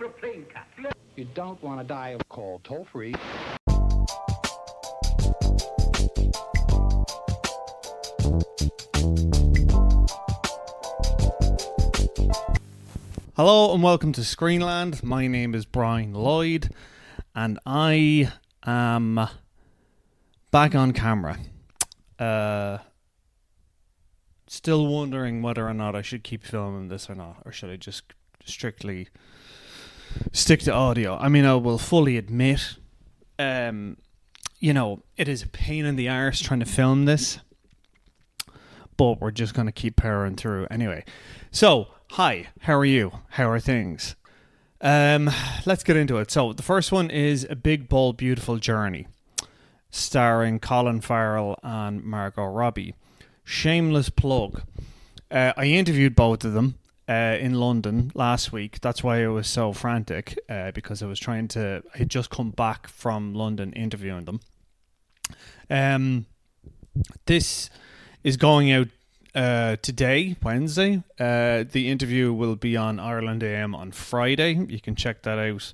a plane cut. You don't want to die of cold. Toll free. Hello and welcome to Screenland. My name is Brian Lloyd and I am back on camera. Still wondering whether or not I should keep filming this or not, or should I just strictly stick to audio. I mean, I will fully admit, it is a pain in the arse trying to film this, but we're just going to keep powering through anyway. So, hi, how are you? How are things? Let's get into it. So, the first one is A Big, Bold, Beautiful Journey, starring Colin, Farrell and Margot Robbie. Shameless plug. I interviewed both of them in London last week. That's why I was so frantic, because I had just come back from London interviewing them. This is going out today, Wednesday. The interview will be on Ireland AM on Friday. You can check that out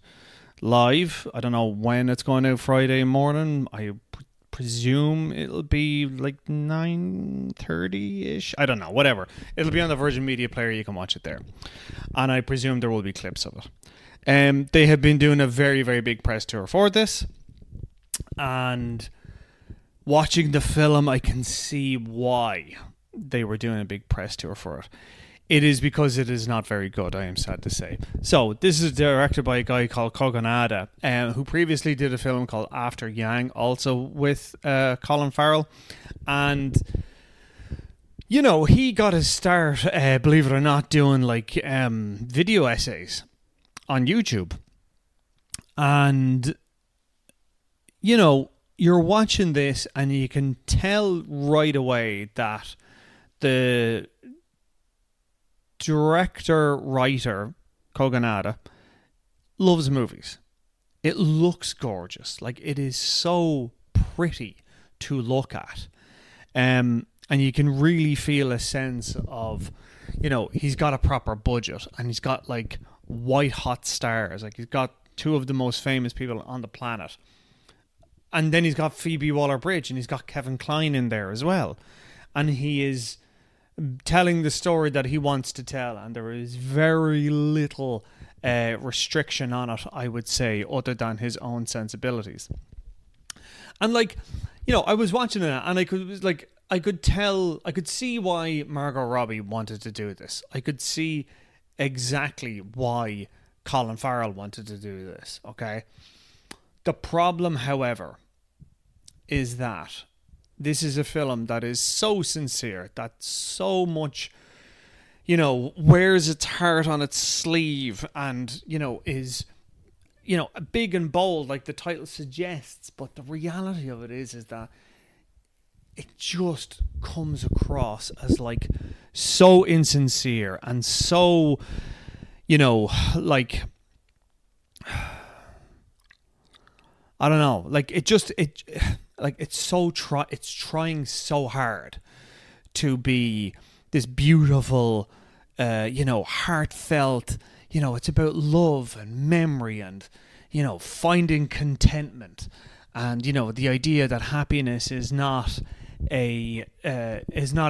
live. I don't know when it's going out Friday morning. I presume it'll be like 9:30ish. I don't know, whatever. It'll be on the Virgin Media Player. You can watch it there. And I presume there will be clips of it. They have been doing a very, very big press tour for this. And watching the film, I can see why they were doing a big press tour for it. It is because it is not very good, I am sad to say. So, this is directed by a guy called Kogonada, who previously did a film called After Yang, also with Colin Farrell. And, he got his start, believe it or not, doing like video essays on YouTube. And, you're watching this and you can tell right away that the director-writer, Kogonada, loves movies. It looks gorgeous. Like, it is so pretty to look at. And you can really feel a sense of, he's got a proper budget and he's got, like, white-hot stars. Like, he's got two of the most famous people on the planet. And then he's got Phoebe Waller-Bridge and he's got Kevin Kline in there as well. And he is telling the story that he wants to tell, and there is very little restriction on it, I would say, other than his own sensibilities. And I was watching it and I could see why Margot Robbie wanted to do this. I could see exactly why Colin Farrell wanted to do this, okay? The problem, however, is that this is a film that is so sincere, that so much, wears its heart on its sleeve and, is, big and bold like the title suggests. But the reality of it is that it just comes across as like so insincere and so, I don't know, it's trying so hard to be this beautiful, heartfelt, it's about love and memory and, finding contentment and, the idea that happiness is not a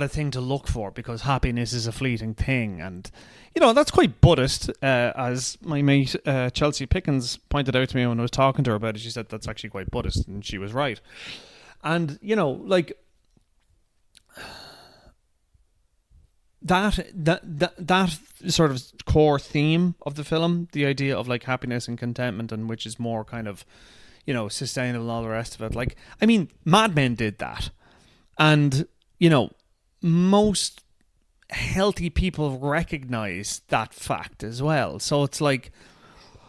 thing to look for because happiness is a fleeting thing. And, that's quite Buddhist, as my mate Chelsea Pickens pointed out to me when I was talking to her about it. She said that's actually quite Buddhist, and she was right. And, that sort of core theme of the film, the idea of like happiness and contentment, and which is more kind of, sustainable and all the rest of it. Like, I mean, Mad Men did that. And, most healthy people recognize that fact as well. So it's like,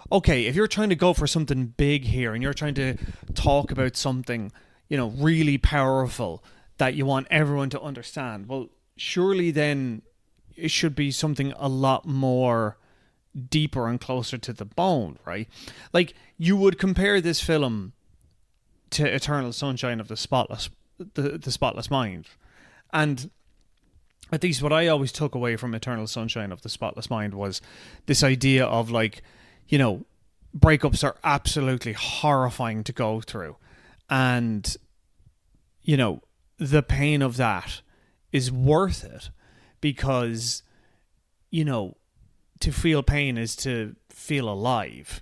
okay, if you're trying to go for something big here and you're trying to talk about something, really powerful that you want everyone to understand, well, surely then it should be something a lot more deeper and closer to the bone, right? Like, you would compare this film to Eternal Sunshine of the Spotless Mind. And at least what I always took away from Eternal Sunshine of the Spotless Mind was this idea of like, breakups are absolutely horrifying to go through. And, the pain of that is worth it because, to feel pain is to feel alive.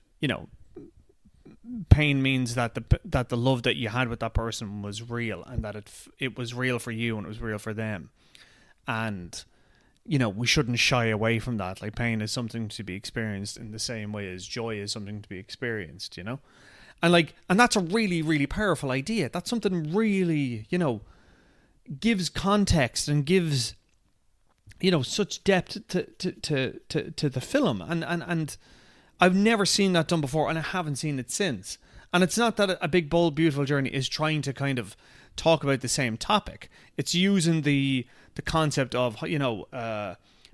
Pain means that the love that you had with that person was real, and that it was real for you and it was real for them. And, we shouldn't shy away from that. Like, pain is something to be experienced in the same way as joy is something to be experienced, And that's a really, really powerful idea. That's something really, gives context and gives, such depth to the film. And I've never seen that done before, and I haven't seen it since. And it's not that A Big, Bold, Beautiful Journey is trying to kind of talk about the same topic. It's using the concept of,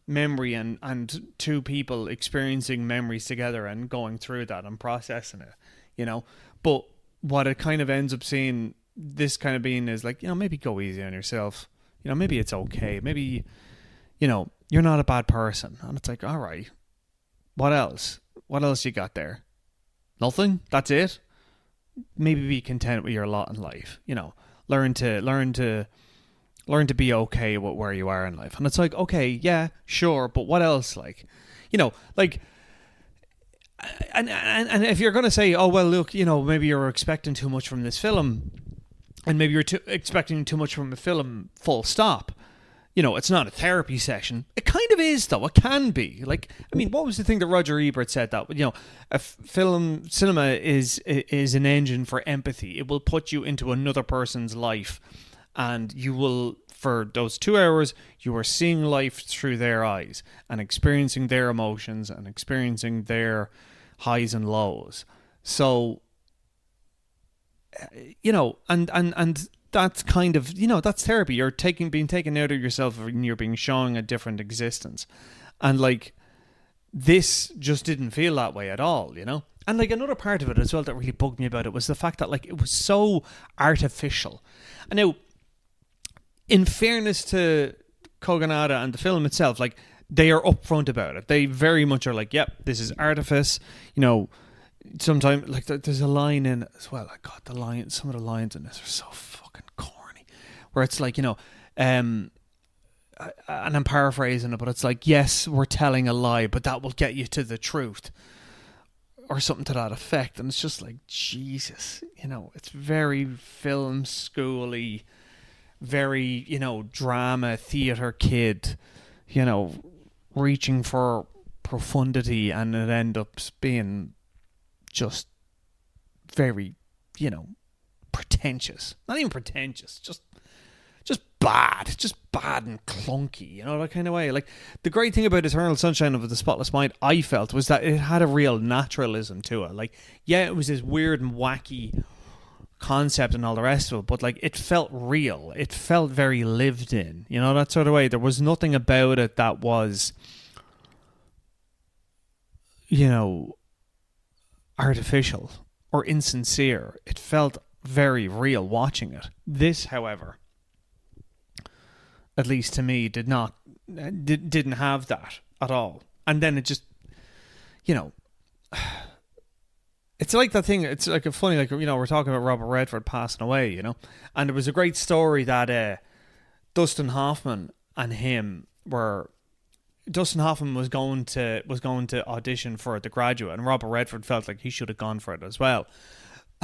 memory and two people experiencing memories together and going through that and processing it, But what it kind of ends up seeing this kind of being is like, maybe go easy on yourself. Maybe it's okay. Maybe, you're not a bad person. And it's like, all right, what else? What else you got there? Nothing? That's it? Maybe be content with your lot in life. Learn to be okay with where you are in life. And it's like, okay, yeah, sure, but what else? Like, and if you're going to say, oh, well, look, maybe you're expecting too much from this film, and maybe you're expecting too much from a film, full stop. It's not a therapy session. It kind of is, though. It can be. Like, I mean, what was the thing that Roger Ebert said that, cinema is an engine for empathy. It will put you into another person's life, and you will, for those 2 hours, you are seeing life through their eyes and experiencing their emotions and experiencing their highs and lows. So, and that's kind of, that's therapy. You're being taken out of yourself and you're being shown a different existence. And like, this just didn't feel that way at all, And like, another part of it as well that really bugged me about it was the fact that like, it was so artificial. And now, in fairness to Kogonada and the film itself, like, they are upfront about it. They very much are like, yep, this is artifice. Sometimes, like, there's a line in it as well. God, some of the lines in this are so fucking corny. Where it's like, and I'm paraphrasing it, but it's like, yes, we're telling a lie, but that will get you to the truth. Or something to that effect. And it's just like, Jesus, it's very film schooly, very, drama, theatre kid, reaching for profundity, and it ends up being just very, pretentious. Not even pretentious, just bad and clunky, that kind of way. Like, the great thing about Eternal Sunshine of the Spotless Mind, I felt, was that it had a real naturalism to it. Like, yeah, it was this weird and wacky concept and all the rest of it, but like, it felt real. It felt very lived in, that sort of way. There was nothing about it that was, artificial or insincere. It felt very real watching it. This, however, at least to me, didn't have that at all. And then it just, it's like that thing. It's like a funny, like, we're talking about Robert Redford passing away, and there was a great story that Dustin Hoffman and him were. Dustin Hoffman was going to audition for The Graduate, and Robert Redford felt like he should have gone for it as well.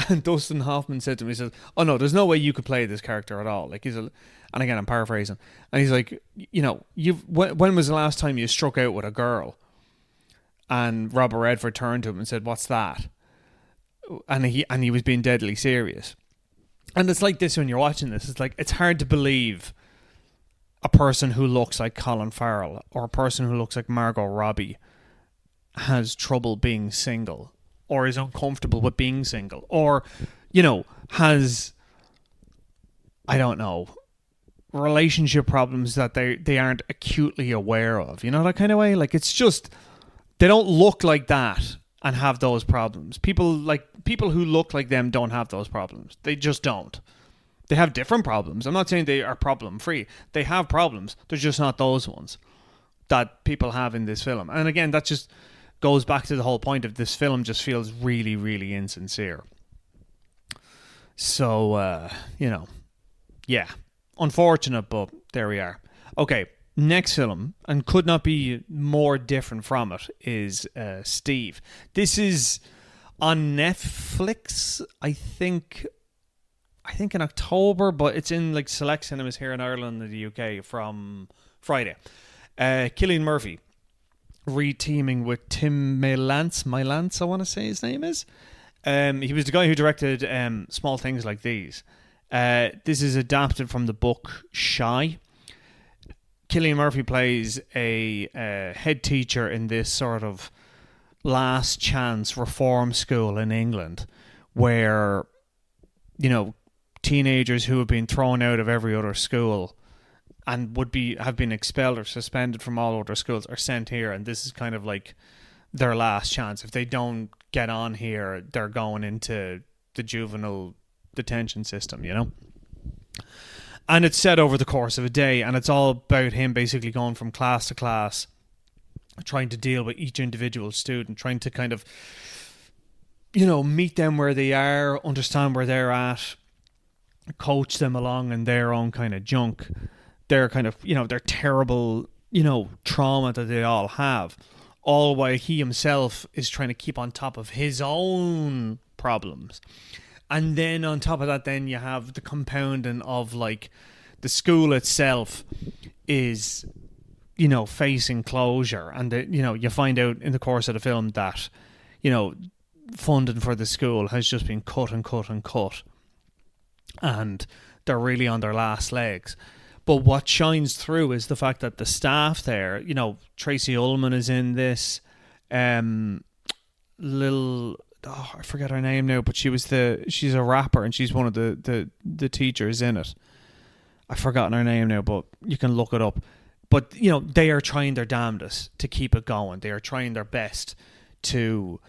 And Dustin Hoffman said to me, he says, "Oh no, there's no way you could play this character at all." Like, and again, I'm paraphrasing, and he's like, when was the last time you struck out with a girl? And Robert Redford turned to him and said, "What's that?" And he was being deadly serious. And it's like this when you're watching this. It's like, it's hard to believe a person who looks like Colin Farrell or a person who looks like Margot Robbie has trouble being single, or is uncomfortable with being single, or, has, I don't know, relationship problems that they aren't acutely aware of. That kind of way? Like, it's just, they don't look like that and have those problems. People who look like them don't have those problems. They just don't. They have different problems. I'm not saying they are problem free. They have problems. They're just not those ones that people have in this film. And again, that's just goes back to the whole point of this film just feels really, really insincere. So, yeah. Unfortunate, but there we are. Okay, next film, and could not be more different from it, is Steve. This is on Netflix, I think in October, but it's in like select cinemas here in Ireland and the UK from Friday. Cillian Murphy re-teaming with Tim Mylance, I want to say his name is. He was the guy who directed Small Things Like These. This is adapted from the book Shite. Cillian Murphy plays a head teacher in this sort of last chance reform school in England where, teenagers who have been thrown out of every other school and have been expelled or suspended from all other schools are sent here, and this is kind of like their last chance. If they don't get on here, they're going into the juvenile detention system, And it's set over the course of a day, and it's all about him basically going from class to class, trying to deal with each individual student, trying to kind of, meet them where they are, understand where they're at, coach them along in their own kind of junk, their kind of, their terrible, trauma that they all have, all while he himself is trying to keep on top of his own problems. And then on top of that, then you have the compounding of like the school itself is, facing closure. And, you find out in the course of the film that, funding for the school has just been cut and cut and cut. And they're really on their last legs. But what shines through is the fact that the staff there, Tracy Ullman is in this, I forget her name now, but she's a rapper and she's one of the teachers in it. I've forgotten her name now, but you can look it up. But, they are trying their damnedest to keep it going. They are trying their best to,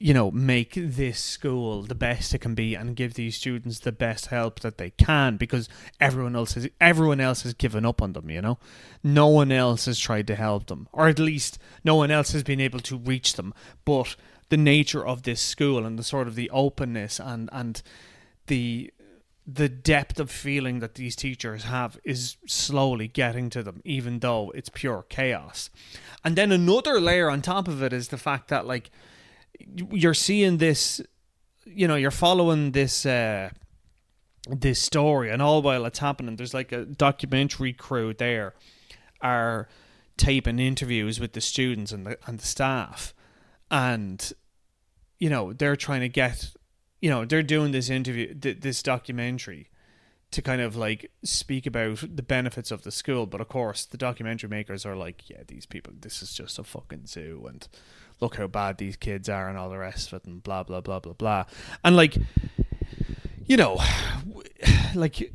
make this school the best it can be and give these students the best help that they can, because everyone else has given up on them, No one else has tried to help them, or at least no one else has been able to reach them. But the nature of this school and the sort of the openness and the depth of feeling that these teachers have is slowly getting to them, even though it's pure chaos. And then another layer on top of it is the fact that, like, you're seeing this, you're following this this story, and all while it's happening, there's like a documentary crew there are taping interviews with the students and the staff, and they're trying to get, they're doing this this documentary to kind of like speak about the benefits of the school. But of course, the documentary makers are like, yeah, these people, this is just a fucking zoo, and look how bad these kids are, and all the rest of it, and blah, blah, blah, blah, blah. And like, like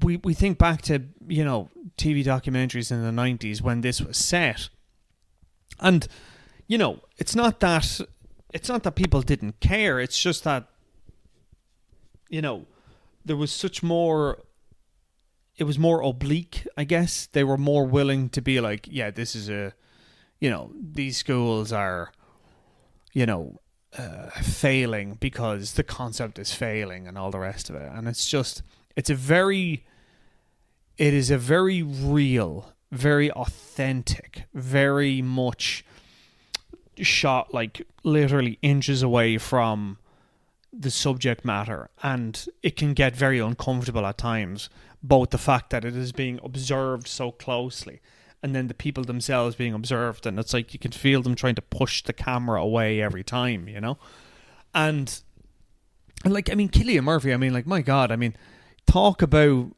we think back to, TV documentaries in the 90s when this was set. And, it's not that people didn't care. It's just that, there was such more, it was more oblique, I guess. They were more willing to be like, yeah, this is these schools are, failing because the concept is failing and all the rest of it. And it's just, it is a very real, very authentic, very much shot like literally inches away from the subject matter, and it can get very uncomfortable at times, both the fact that it is being observed so closely and then the people themselves being observed, and it's like you can feel them trying to push the camera away every time, and like, I mean, Cillian Murphy, I mean, like, my God, I mean, talk about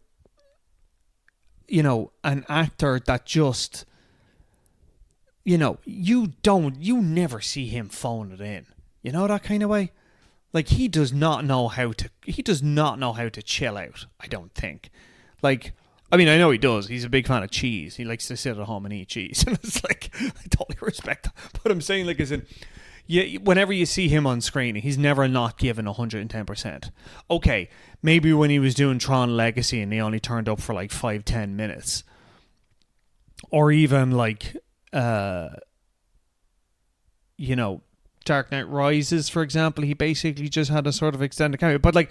an actor that just you never see him phone it in, that kind of way. Like, he does not know how to chill out, I don't think. Like, I mean, I know he does. He's a big fan of cheese. He likes to sit at home and eat cheese. And it's like, I totally respect that. But I'm saying, like, as in, whenever you see him on screen, he's never not given 110%. Okay, maybe when he was doing Tron Legacy and he only turned up for like 5-10 minutes. Or even like, Dark Knight Rises, for example, he basically just had a sort of extended cameo. But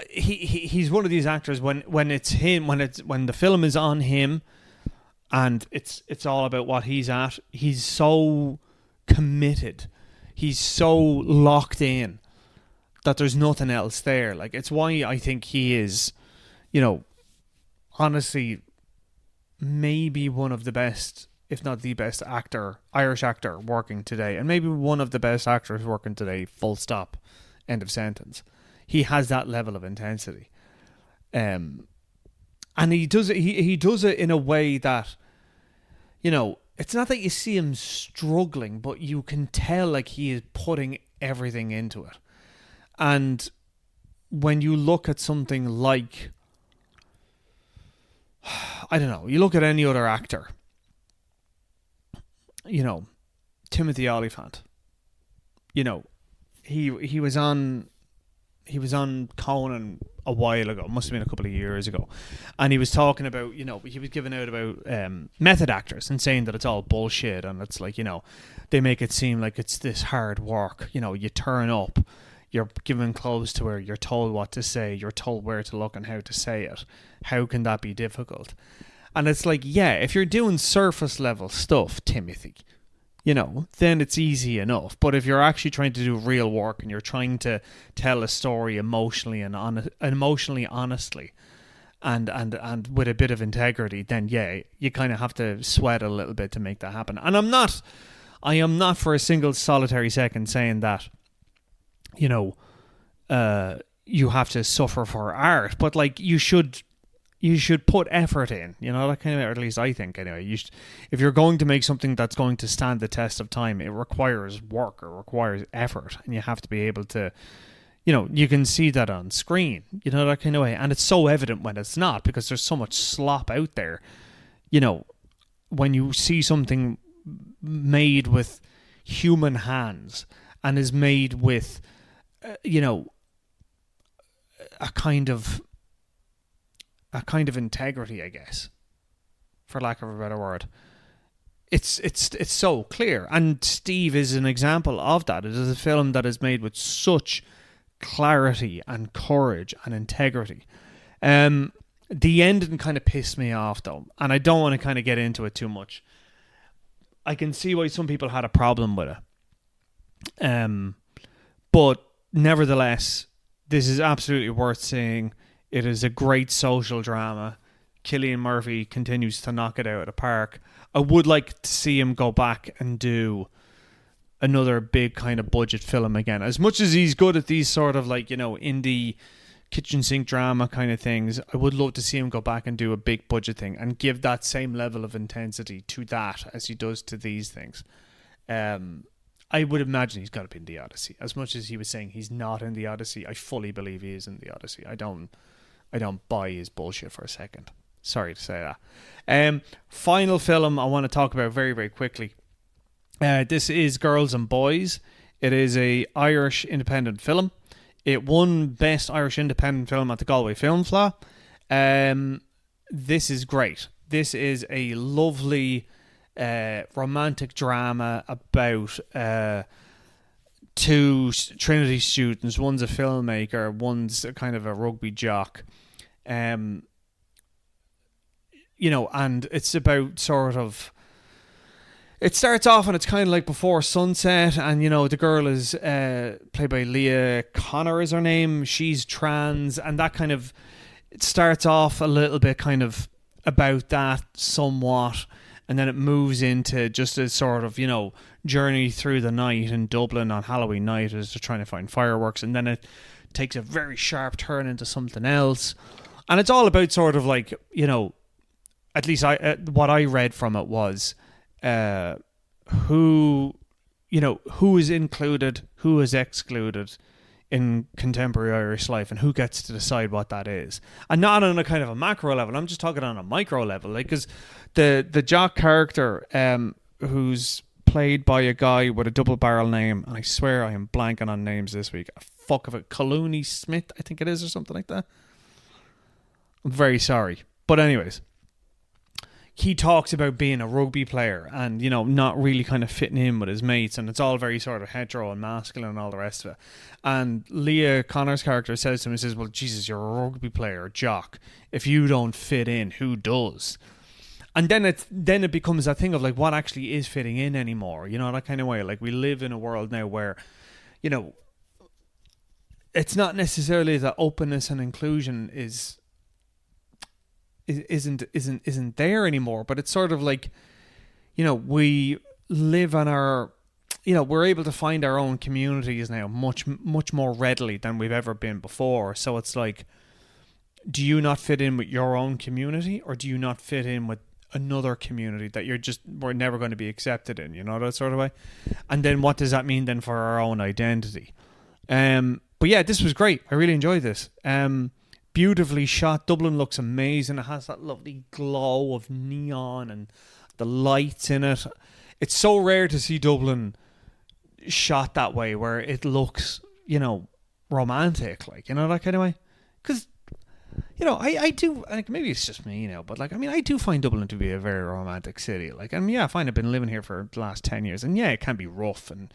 he's one of these actors when it's him, when the film is on him, and it's all about what he's at. He's so committed, he's so locked in that there's nothing else there. Like, it's why I think he is, honestly, maybe one of the best, if not the best Irish actor working today, and maybe one of the best actors working today, full stop, end of sentence. He has that level of intensity. And he does it in a way that, it's not that you see him struggling, but you can tell like he is putting everything into it. And when you look at something like, I don't know, you look at any other actor, Timothy Olyphant, he was on Conan a while ago, must have been a couple of years ago, and he was talking about, he was giving out about method actors and saying that it's all bullshit, and it's like, they make it seem like it's this hard work. You turn up, you're given clothes to wear, you're told what to say, you're told where to look and how to say it. How can that be difficult? And it's like, yeah, if you're doing surface level stuff, Timothy, then it's easy enough. But if you're actually trying to do real work and you're trying to tell a story emotionally and honestly, and with a bit of integrity, then yeah, you kind of have to sweat a little bit to make that happen. And I am not for a single solitary second saying that, you have to suffer for art, but like you should put effort in, that kind of, or at least I think anyway. If you're going to make something that's going to stand the test of time, it requires work, it requires effort, and you have to be able to, you can see that on screen, that kind of way. And it's so evident when it's not, because there's so much slop out there. When you see something made with human hands and is made with, a kind of integrity, I guess, for lack of a better word. It's so clear, and Steve is an example of that. It is a film that is made with such clarity and courage and integrity. The ending kind of pissed me off though, and I don't want to kind of get into it too much. I can see why some people had a problem with it. But nevertheless, this is absolutely worth seeing. It is a great social drama. Cillian Murphy continues to knock it out of the park. I would like to see him go back and do another big kind of budget film again. As much as he's good at these sort of like, indie kitchen sink drama kind of things, I would love to see him go back and do a big budget thing and give that same level of intensity to that as he does to these things. I would imagine he's got to be in the Odyssey. As much as he was saying he's not in the Odyssey, I fully believe he is in the Odyssey. I don't buy his bullshit for a second. Sorry to say that. Final film I want to talk about very, very quickly. This is Girls and Boys. It is a Irish independent film. It won Best Irish Independent Film at the Galway Film Fleadh. This is great. This is a lovely romantic drama about two Trinity students. One's a filmmaker, one's a kind of a rugby jock. And it's about sort of, it starts off and it's kind of like before sunset, and the girl is played by Leah Connor is her name. She's trans, and that kind of, it starts off a little bit kind of about that somewhat, and then it moves into just a sort of, journey through the night in Dublin on Halloween night as they're trying to find fireworks, and then it takes a very sharp turn into something else. And it's all about sort of like, at least what I read from it was who is included, who is excluded in contemporary Irish life, and who gets to decide what that is. And not on a kind of a macro level, I'm just talking on a micro level, like, because the jock character, who's played by a guy with a double barrel name, and I swear I am blanking on names this week, fuck of it, Clooney Smith, I think it is, or something like that. I'm very sorry. But anyways, he talks about being a rugby player and, you know, not really kind of fitting in with his mates, and it's all very sort of hetero and masculine and all the rest of it. And Leah Connor's character says to him, he says, well, Jesus, you're a rugby player, jock. If you don't fit in, who does? And then it becomes a thing of like, what actually is fitting in anymore? You know, that kind of way. Like, we live in a world now where, you know, it's not necessarily that openness and inclusion isn't there anymore, but it's sort of like, you know, we live on our, you know, we're able to find our own communities now much more readily than we've ever been before. So it's like, do you not fit in with your own community, or do you not fit in with another community that we're never going to be accepted in, you know, that sort of way? And then what does that mean then for our own identity? But yeah, this was great. I really enjoyed this. Beautifully shot. Dublin looks amazing. It has that lovely glow of neon and the lights in it. It's so rare to see Dublin shot that way, where it looks, you know, romantic, like, you know, that kind of way. Because, you know, I do, like, maybe it's just me, you know, but like, I mean, I do find Dublin to be a very romantic city. Like, I mean, yeah, I find I've been living here for the last 10 years, and yeah, it can be rough and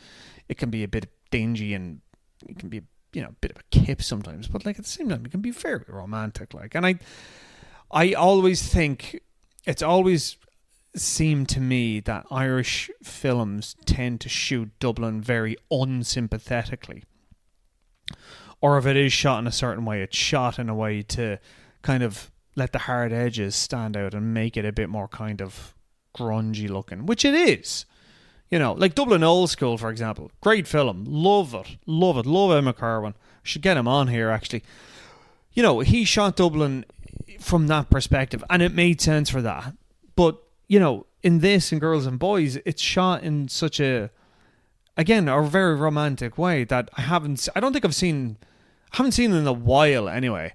it can be a bit dingy and it can be, you know, a bit of a kip sometimes, but like at the same time, it can be very romantic. Like, and I always think it's always seemed to me that Irish films tend to shoot Dublin very unsympathetically. Or if it is shot in a certain way, it's shot in a way to kind of let the hard edges stand out and make it a bit more kind of grungy looking, which it is. You know, like Dublin Old School, for example. Great film. Love it. Love it. Love Emma Corwin. Should get him on here, actually. You know, he shot Dublin from that perspective, and it made sense for that. But, you know, in this, in Girls and Boys, it's shot in such a very romantic way that I haven't seen in a while anyway.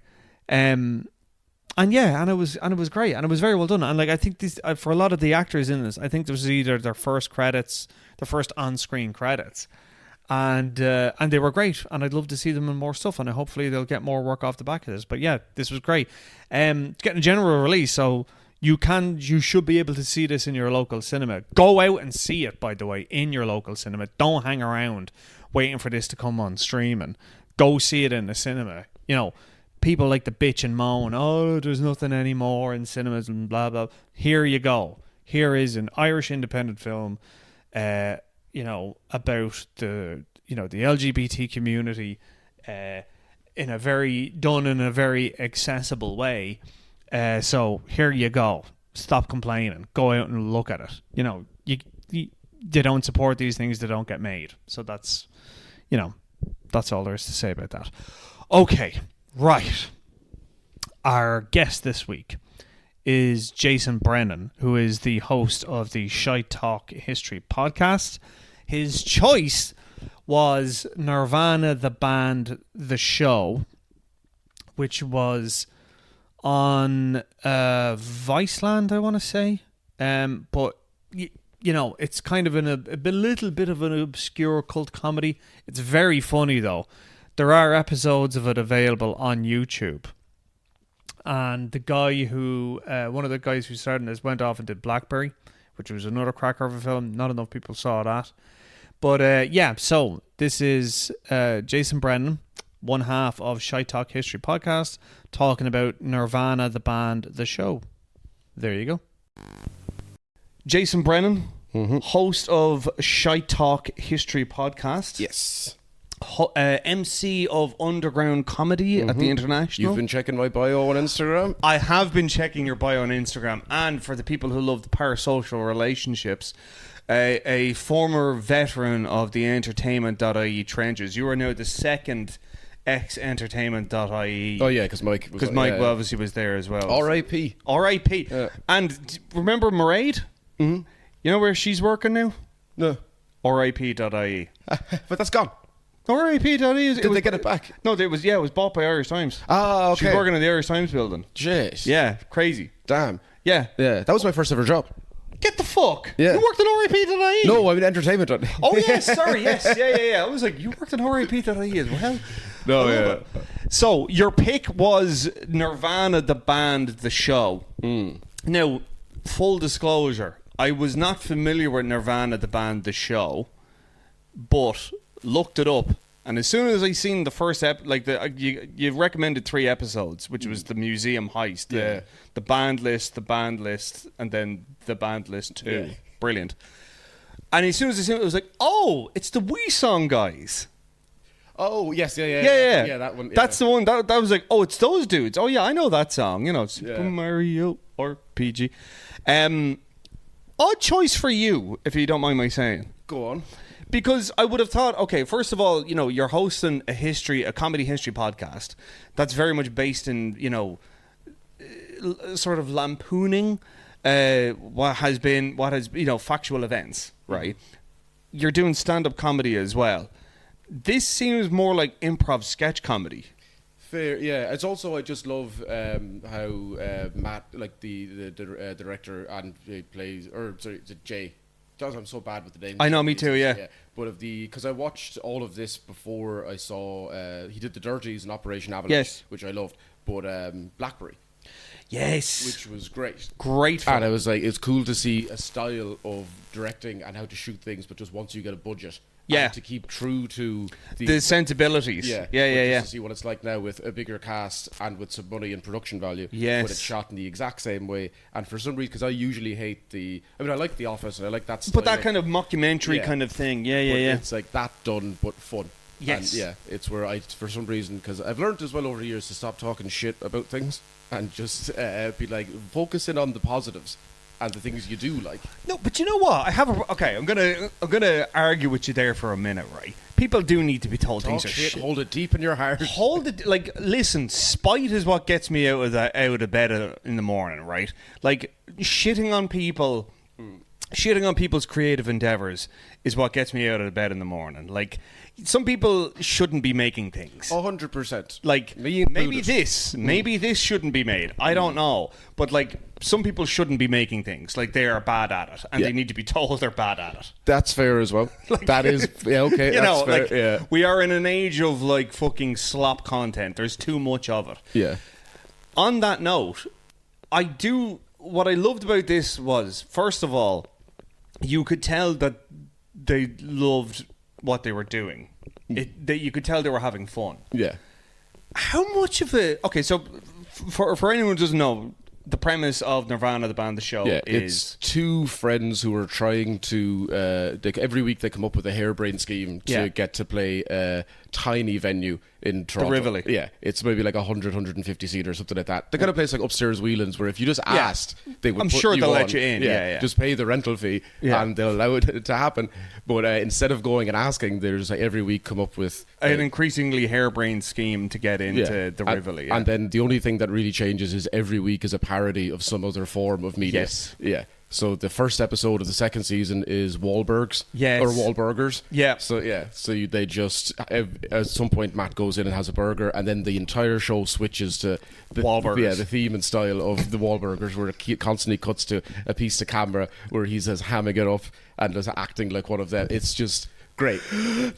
And yeah, and it was great, and it was very well done. And like, I think this, for a lot of the actors in this, I think this was either their first on-screen credits, and they were great. And I'd love to see them in more stuff, and hopefully they'll get more work off the back of this. But yeah, this was great. It's getting a general release, so you should be able to see this in your local cinema. Go out and see it, by the way, in your local cinema. Don't hang around waiting for this to come on streaming. Go see it in the cinema. You know, people like to bitch and moan, oh, there's nothing anymore in cinemas and blah, blah. Here you go. Here is an Irish independent film, you know, about the LGBT community, in a very accessible way. So here you go. Stop complaining. Go out and look at it. You know, they don't support these things, they don't get made. So that's, you know, that's all there is to say about that. Okay. Right. Our guest this week is Jason Brennan, who is the host of the Shite Talk History podcast. His choice was Nirvana The Band Show, which was on Viceland, I want to say. But, you know, it's kind of a little bit of an obscure cult comedy. It's very funny, though. There are episodes of it available on YouTube. And the guy one of the guys who started this went off and did Blackberry, which was another cracker of a film. Not enough people saw that. But yeah, so this is Jason Brennan, one half of Shite Talk History podcast, talking about Nirvana The Band Show. There you go. Jason Brennan, host of Shite Talk History podcast. Yes. MC of Underground Comedy at the International. You've been checking my bio on Instagram? I have been checking your bio on Instagram. And for the people who love the parasocial relationships, a former veteran of the entertainment.ie trenches. You are now the second ex-entertainment.ie. Oh yeah, because Mike obviously was there as well. R.I.P. R.I.P. Yeah. And remember Mairead? You know where she's working now? No. RIP.ie. But that's gone. RIP.ie. Did they get it back? No, it was bought by Irish Times. Ah, okay. She's working in the Irish Times building. Jeez. Yeah, crazy. Damn. Yeah. Yeah, that was my first ever job. Get the fuck. Yeah. You worked at RIP.ie? No, I'm in entertainment. Oh, yes, sorry, yes. Yeah. I was like, you worked at RIP.ie as well? No, yeah. So, your pick was Nirvana The Band Show. Now, full disclosure, I was not familiar with Nirvana the band, the show, but looked it up. And as soon as I seen the first you recommended 3 episodes, which was the museum heist, the band list, and then the band list 2. Yeah. Brilliant. And as soon as I seen it, I was like, oh, it's the Wii Song guys. Oh, yes, yeah. Yeah, that one. Yeah. That's the one. That was like, oh, it's those dudes. Oh, yeah, I know that song. You know, Super Mario RPG. Odd choice for you, if you don't mind my saying. Go on. Because I would have thought, okay, first of all, you know, you're hosting a comedy history podcast that's very much based in, you know, sort of lampooning what has you know, factual events, right? You're doing stand-up comedy as well. This seems more like improv sketch comedy. Fair, yeah. It's also, I just love how Matt, like the director, and he plays, or sorry, is it Jay? I'm so bad with the names. I know, me too, yeah. But because I watched all of this before I saw, he did The Dirties and Operation Avalanche, yes, which I loved. But Blackberry, yes, which was great. Great fun. And I was like, it's cool to see a style of directing and how to shoot things, but just once you get a budget. Yeah. And to keep true to the sensibilities. Yeah. Yeah. To see what it's like now with a bigger cast and with some money and production value. Yes. But it's shot in the exact same way. And for some reason, because I usually hate I like The Office and I like that style. But that kind of mockumentary kind of thing. Yeah. It's like that done, but fun. Yes. And it's where for some reason, because I've learned as well over the years to stop talking shit about things and just be like, focusing on the positives. And the things you do like. No, but you know what? I'm gonna argue with you there for a minute, right? People do need to be told things are shit. Hold it deep in your heart. Hold it, like, listen. Spite is what gets me out of bed in the morning, right? Like, shitting on people's creative endeavors is what gets me out of bed in the morning. Like, some people shouldn't be making things. 100%. Like, maybe this shouldn't be made. I don't know. But, like, some people shouldn't be making things. Like, they are bad at it. And they need to be told they're bad at it. That's fair as well. Like, that is, okay. You know, fair, like, we are in an age of, like, fucking slop content. There's too much of it. Yeah. On that note, what I loved about this was, first of all, you could tell that they loved what they were doing. You could tell they were having fun. Yeah. How much of it... Okay, so for anyone who doesn't know, the premise of Nirvana the Band, the show, is... It's 2 friends who are trying to... every week they come up with a harebrained scheme to get to play a tiny venue in Toronto. The Rivoli. Yeah, it's maybe like 100, 150 seat or something like that. The kind of place like upstairs Whelan's where if you just asked, they would they'll let you in. Yeah. Just pay the rental fee and they'll allow it to happen. But instead of going and asking, there's like every week come up with... an increasingly harebrained scheme to get into the Rivoli. And then the only thing that really changes is every week is a parody of some other form of media. Yes. Yeah. So the first episode of the second season is Wahlbergs. Yes. Or Wahlburgers. Yeah. So they just at some point Matt goes in and has a burger, and then the entire show switches to the Wahlburgers. Yeah, the theme and style of the Wahlburgers, where it constantly cuts to a piece of camera where he's just hamming it up and just acting like one of them. It's just great.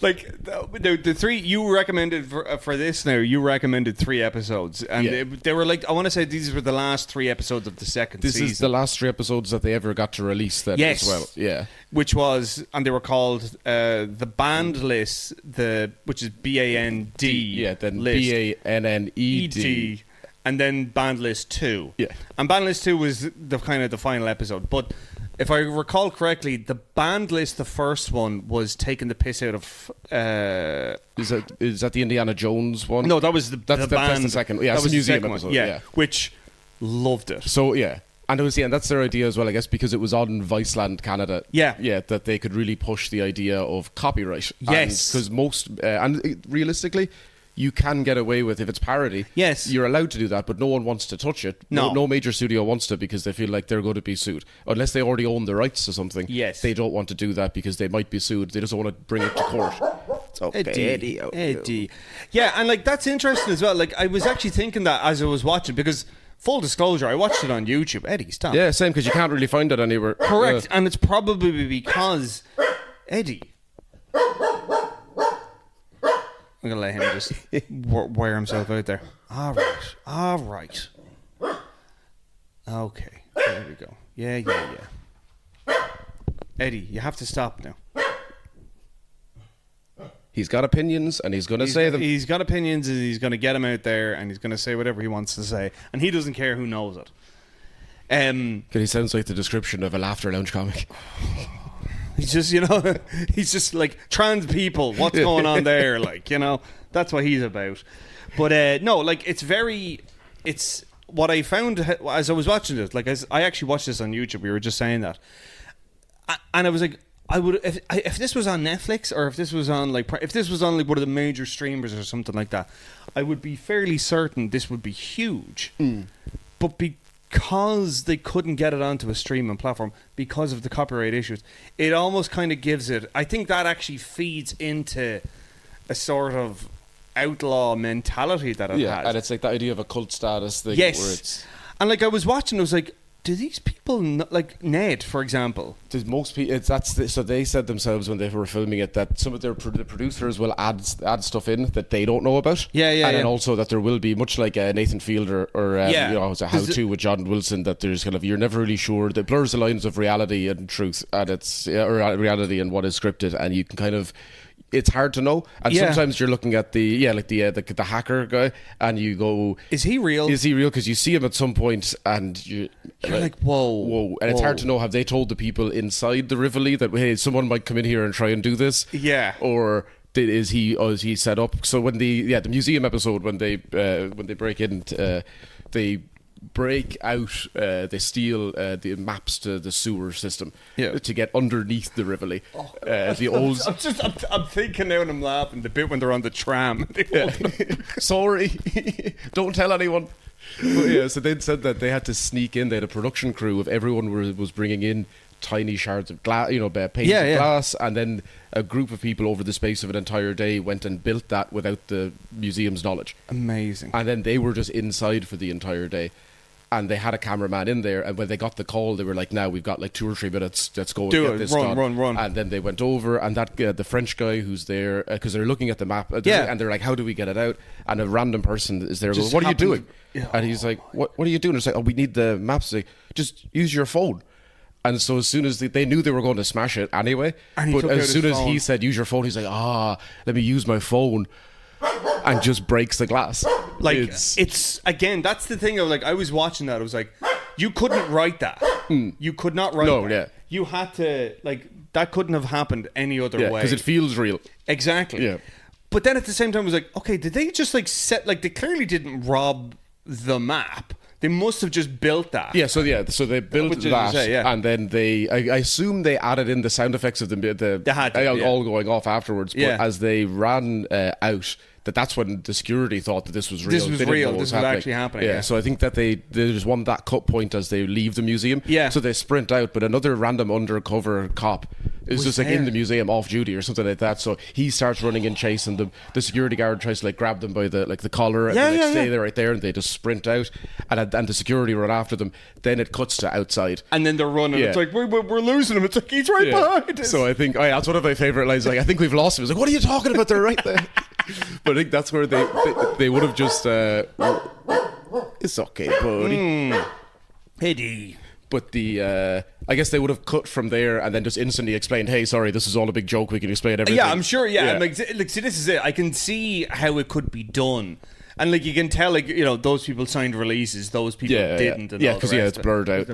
Like the 3 you recommended for this now, you recommended 3 episodes, and they were like, I want to say these were the last 3 episodes of the second season. This is the last 3 episodes that they ever got to release then as well. Yeah. Which was, and they were called the Band List, which is BAND. Yeah, then list, BANNED. and then Band List 2. Yeah. And Band List 2 was the kind of the final episode, but if I recall correctly, the Band List, the first one, was taking the piss out of... Is that the Indiana Jones one? No, that was the band. That's the second. Yeah, that it's was the museum second episode. one. Yeah, which loved it. So, yeah. And it was, and that's their idea as well, I guess, because it was on Viceland Canada. Yeah. Yeah, that they could really push the idea of copyright. Yes. Because realistically... You can get away with if it's parody. Yes. You're allowed to do that, but no one wants to touch it. No major studio wants to because they feel like they're going to be sued. Unless they already own the rights to something. Yes. They don't want to do that because they might be sued. They just don't want to bring it to court. It's okay, Eddie. Yeah, and like that's interesting as well. Like I was actually thinking that as I was watching, because full disclosure, I watched it on YouTube. Eddie, stop. Yeah, same, because you can't really find it anywhere. Correct, and it's probably because Eddie... I'm going to let him just wear himself out there. All right. Okay, there we go. Yeah. Eddie, you have to stop now. He's got opinions, and he's going to say them. He's got opinions, and he's going to get them out there, and he's going to say whatever he wants to say, and he doesn't care who knows it. He sounds like the description of a Laughter Lounge comic. He's just, he's just like, trans people, what's going on there? Like, that's what he's about. But no, like, it's what I found as I was watching it. Like, I actually watched this on YouTube. We were just saying that, and I was like, I would if this was on Netflix, or if this was on like one of the major streamers or something like that, I would be fairly certain this would be huge. But because they couldn't get it onto a streaming platform because of the copyright issues, it almost kind of gives it. I think that actually feeds into a sort of outlaw mentality that it has. Yeah, and it's like the idea of a cult status thing. Yes, where it's, and like I was watching, I was like, do these people like Ned, for example? Most people, so they said themselves when they were filming it that some of the producers will add stuff in that they don't know about. Yeah, and then also that there will be, much like Nathan Fielder or it's a how-to with John Wilson, that there's kind of, you're never really sure, that blurs the lines of reality and truth, and it's or reality and what is scripted, and you can kind of. It's hard to know, and sometimes you're looking at the hacker guy, and you go, "Is he real? Is he real?" Because you see him at some point, and you're like, "Whoa!" And it's hard to know. Have they told the people inside the Rivoli that, hey, someone might come in here and try and do this? Yeah, or is he set up? So when the museum episode, when they break in, they break out, they steal the maps to the sewer system to get underneath the Rivoli. The old. I'm thinking now, and I'm laughing. The bit when they're on the tram. Sorry, don't tell anyone. But so they said that they had to sneak in. They had a production crew of everyone was bringing in tiny shards of glass, painted glass, and then a group of people over the space of an entire day went and built that without the museum's knowledge. Amazing. And then they were just inside for the entire day. And they had a cameraman in there, and when they got the call, they were like, "Now we've got like 2 or 3 minutes. Let's go and get this done." Run. And then they went over, and that the French guy who's there, because they're looking at the map, and they're like, "How do we get it out?" And a random person is there, going, "What are you doing?" And he's like, "What are you doing?" It's like, "Oh, we need the maps." Like, just use your phone. And so as soon as they knew they were going to smash it anyway, but as soon as he said, "Use your phone," he's like, let me use my phone. And just breaks the glass. Like, it's again, that's the thing. I was watching that. I was like, you couldn't write that. You could not write that. Yeah. You had to, that couldn't have happened any other way. Because it feels real. Exactly. Yeah. But then at the same time, I was like, okay, did they just they clearly didn't rob the map. They must have just built that. Yeah, so they built that, and then I assume they added in the sound effects of the all going off afterwards. But as they ran out, that's when the security thought that this was real. This was actually happening. Yeah, so I think that they just won that cut point as they leave the museum. Yeah. So they sprint out, but another random undercover cop is just in the museum off duty or something like that. So he starts running and chasing them. The security guard tries to grab them by the collar, and they stay there right there, and they just sprint out, and the security run after them. Then it cuts to outside, and then they're running. Yeah. It's like we're losing him. It's like he's right behind us. So I think that's one of my favorite lines. Like, I think we've lost him. It's like, what are you talking about? They're right there. But I think that's where they would have just it's okay, buddy. Eddie. But I guess they would have cut from there and then just instantly explained, hey, sorry, this is all a big joke. We can explain everything. Yeah, I'm sure. Yeah. See, this is it. I can see how it could be done. And you can tell, those people signed releases, those people didn't. Yeah, because it's blurred out.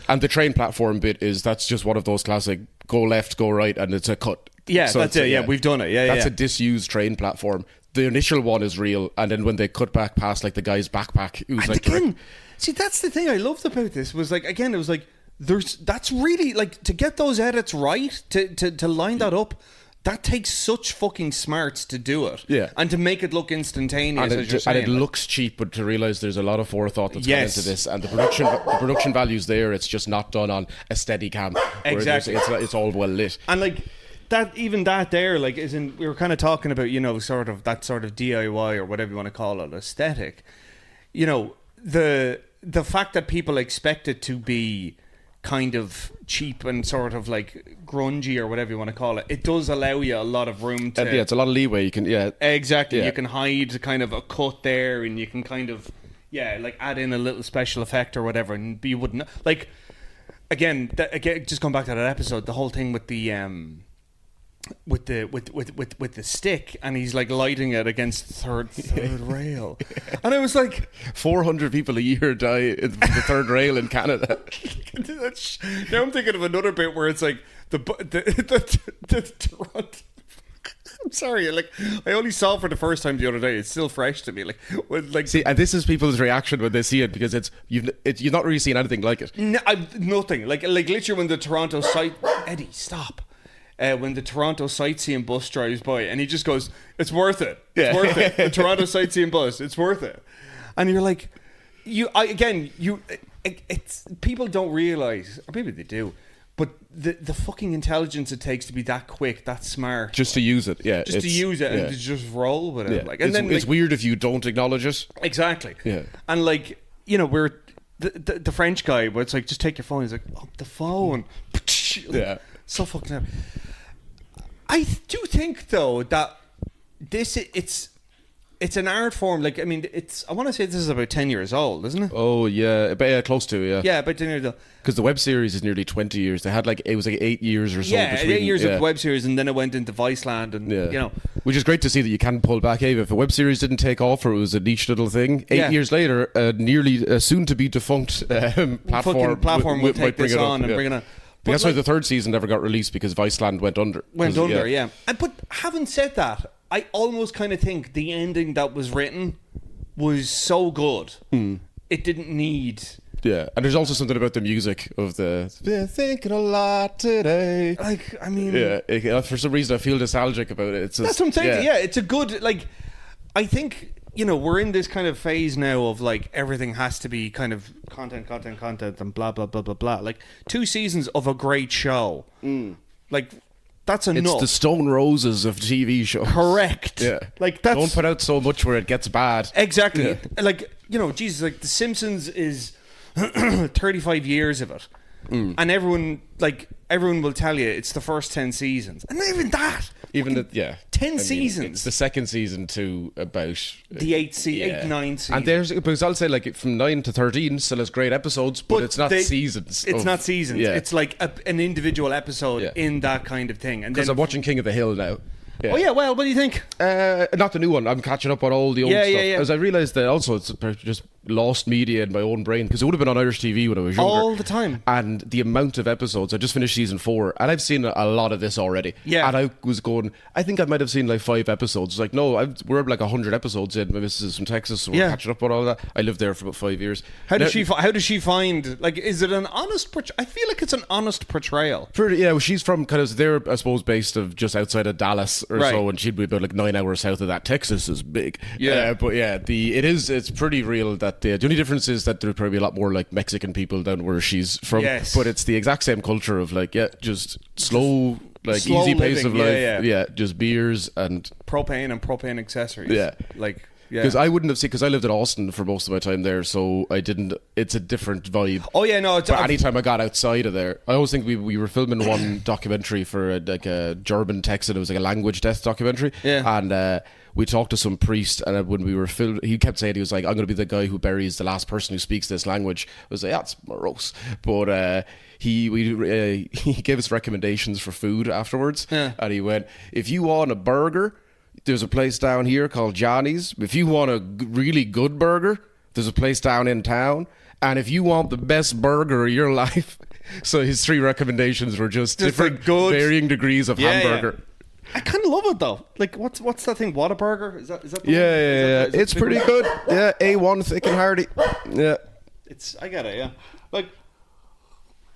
And the train platform bit that's just one of those classic go left, go right, and it's a cut. Yeah, so that's it. Yeah, we've done it. Yeah, that's a disused train platform. The initial one is real, and then when they cut back past the guy's backpack, it was see, that's the thing I loved about this was it was that's really to get those edits right, to line that up. That takes such fucking smarts to do it. Yeah. And to make it look instantaneous, as you're saying. And it looks cheap, but to realise there's a lot of forethought that's gone into this. And the production value's there, it's just not done on a steady cam. Exactly. It's all well lit. And that there, we were kind of talking about, sort of that sort of DIY or whatever you want to call it, aesthetic. The fact that people expect it to be kind of cheap and sort of grungy or whatever you want to call it, it does allow you a lot of room to... it's a lot of leeway. You can, Exactly. Yeah. You can hide kind of a cut there, and you can kind of, add in a little special effect or whatever, and you wouldn't... again, just going back to that episode, the whole thing with the with the stick, and he's like lighting it against the third rail, and I was like, 400 people a year die in the third rail in Canada. Now I'm thinking of another bit where it's like the Toronto. I'm sorry, like I only saw it for the first time the other day. It's still fresh to me. See, and this is people's reaction when they see it, because you've not really seen anything like it. No, nothing. Like literally when the Toronto site Eddie, stop. When the Toronto sightseeing bus drives by, and he just goes, "It's worth it. It's worth it." The Toronto sightseeing bus, it's worth it. And you're like, it's people don't realize, or maybe they do, but the fucking intelligence it takes to be that quick, that smart, just to use it, and to just roll with it. Like, and it's weird if you don't acknowledge it. Exactly. Yeah. And like, we're the French guy, where it's like, just take your phone. He's like, oh, the phone. Yeah. So fucking up. I do think though that it's an art form. Like, I mean, I want to say this is about 10 years old, isn't it? Oh yeah, close to, yeah. Yeah, about 10 years old. Because the web series is nearly 20 years. They had it was 8 years or so. Yeah, between, 8 years of the web series, and then it went into Viceland, and which is great to see that you can pull back. Hey, if a web series didn't take off, or it was a niche little thing, 8 years later, nearly soon to be defunct platform will take this on and bring it on. But that's why the third season never got released, because Viceland went under. Yeah. But having said that, I almost kind of think the ending that was written was so good. It didn't need... Yeah, and there's also something about the music of the "Been thinking a lot today." Like, I mean... Yeah, for some reason I feel nostalgic about it. It's just, that's what I'm saying. Yeah, it's a good... Like, I think... we're in this kind of phase now of like everything has to be kind of content and blah blah blah blah blah. Like 2 seasons of a great show, like that's enough. It's the Stone Roses of TV shows. Correct. Yeah. Like that's... Don't put out so much where it gets bad. Exactly. Yeah. Like, Jesus, like The Simpsons is 35 years of it. And everyone will tell you it's the first 10 seasons, and not even that. 10 seasons. It's the second season to about the 9 seasons. And because I'll say, like, from 9 to 13 still has great episodes, but it's not seasons. It's not seasons. Yeah. It's like an individual episode in that kind of thing. And because I'm watching King of the Hill now. Yeah. Oh yeah, well, what do you think? Not the new one. I'm catching up on all the old stuff. Yeah. As I realised that also it's just lost media in my own brain, because it would have been on Irish TV when I was younger. All the time. And the amount of episodes, I just finished season 4, and I've seen a lot of this already. Yeah. And I was going, I think I might have seen like 5 episodes. It's like, no, we're like 100 episodes in. My missus is from Texas, so we're catching up on all that. I lived there for about 5 years. How does she find, like, is it an honest I feel like it's an honest portrayal. Well, she's from kind of, they're, I suppose, based of just outside of Dallas or so, and she'd be about like 9 hours south of that. Texas is big. Yeah. But yeah, it's pretty real that the only difference is that there'd probably be a lot more like Mexican people down where she's from. Yes. But it's the exact same culture of like, just slow, like slow easy pace living, of life. Yeah, just beers and propane accessories. Yeah. Like, because I wouldn't have seen, because I lived in Austin for most of my time there, so I didn't. It's a different vibe. Oh yeah, no. But anytime I got outside of there, I always think we were filming one documentary for a German Texan. It was like a language death documentary. Yeah. And we talked to some priest, and when we were filming, he kept saying, he was like, "I'm going to be the guy who buries the last person who speaks this language." I was like, "That's morose," but he gave us recommendations for food afterwards, and he went, "If you want a burger, there's a place down here called Johnny's. If you want a really good burger, there's a place down in town. And if you want the best burger of your life..." So his 3 recommendations were just different, like good, varying degrees of hamburger. Yeah. I kind of love it though. Like, what's that thing? Whataburger? Is that the one? Yeah. It's pretty good. Yeah, A1 thick and hearty. Yeah. I get it. Yeah. Like,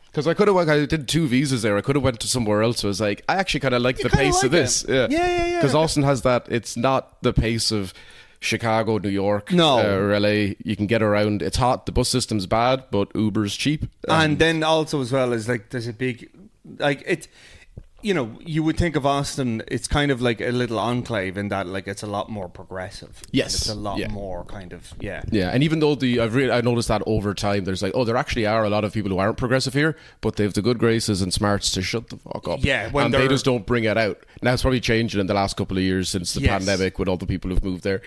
because I did 2 visas there. I could have went to somewhere else. So I was like, I actually kind of like the pace of this. Yeah. Because Austin has that. It's not the pace of Chicago, New York, or LA. You can get around. It's hot. The bus system's bad, but Uber's cheap. And then also as well is like there's a big, like it. You would think of Austin, it's kind of like a little enclave in that, like, it's a lot more progressive. Yes. It's a lot more kind of, Yeah, and even though I noticed that over time, there's like, there actually are a lot of people who aren't progressive here, but they have the good graces and smarts to shut the fuck up. Yeah, and they just don't bring it out. Now it's probably changing in the last couple of years since the pandemic with all the people who've moved there.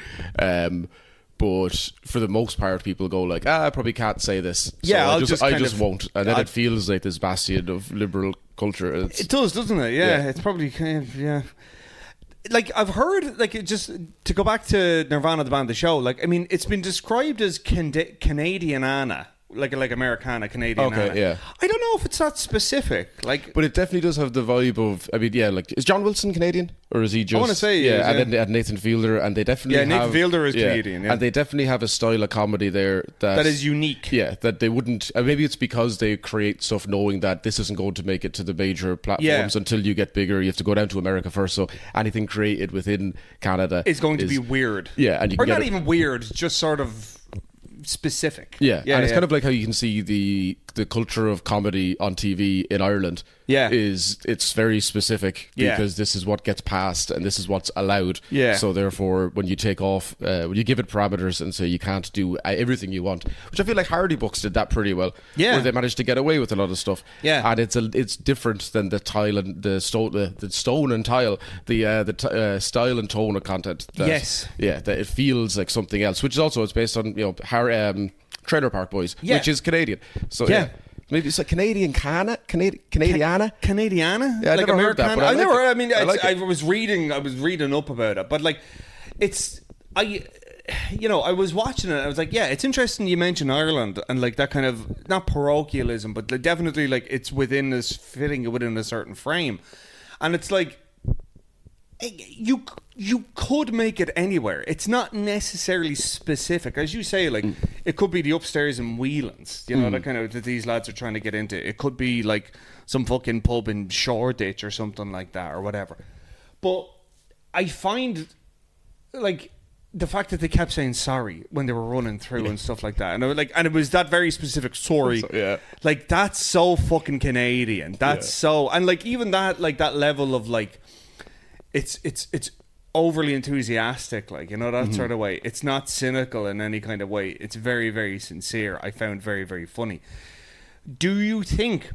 But for the most part, people go like, I probably can't say this. So Yeah, I just won't. And then it feels like this bastion of liberal culture. It does, doesn't it? Yeah, it's probably kind of, yeah. Like, I've heard, like, just to go back to Nirvana the Band, the show, like, I mean, it's been described as Canadian Anna. Like Americana, Canadian. Okay, Anna. yeah. I don't know if it's that specific. Like, but it definitely does have the vibe of. I mean, yeah. Like, is John Wilson Canadian or is he just? I want to say, yeah. And then they had Nathan Fielder, and they definitely Nathan Fielder is Canadian, and they definitely have a style of comedy there that is unique. Yeah, that they wouldn't. Maybe it's because they create stuff knowing that this isn't going to make it to the major platforms until you get bigger. You have to go down to America first. So anything created within Canada is going to be weird. Yeah, and you or can not even weird, just sort of specific. Yeah, and it's kind of like how you can see the culture of comedy on TV in Ireland. Yeah, it's very specific because this is what gets passed and this is what's allowed. Yeah. So therefore, when you take off, when you give it parameters and say you can't do everything you want, which I feel like Hardy Books did that pretty well. Yeah, where they managed to get away with a lot of stuff. Yeah, and it's different than the tile and the stone and tile, the style and tone of content. That it feels like something else, which is also it's based on Trailer Park Boys, which is Canadian. So maybe it's like Canadiana. Canadiana? Yeah, I like never heard that, but I was reading up about it, but like, I was watching it and I was like, yeah, it's interesting you mention Ireland and like that kind of, not parochialism, but definitely like it's fitting within a certain frame. And it's like, you could make it anywhere. It's not necessarily specific. As you say, like, it could be the upstairs in Whelan's, that kind of that these lads are trying to get into. It could be like some fucking pub in Shoreditch or something like that or whatever. But I find, like, the fact that they kept saying sorry when they were running through and stuff like that, and I was like, and it was that very specific sorry. Like, that's so fucking Canadian. That's so, and like even that, like that level of like, it's overly enthusiastic, like, that sort of way. It's not cynical in any kind of way. It's very, very sincere. I found very, very funny. Do you think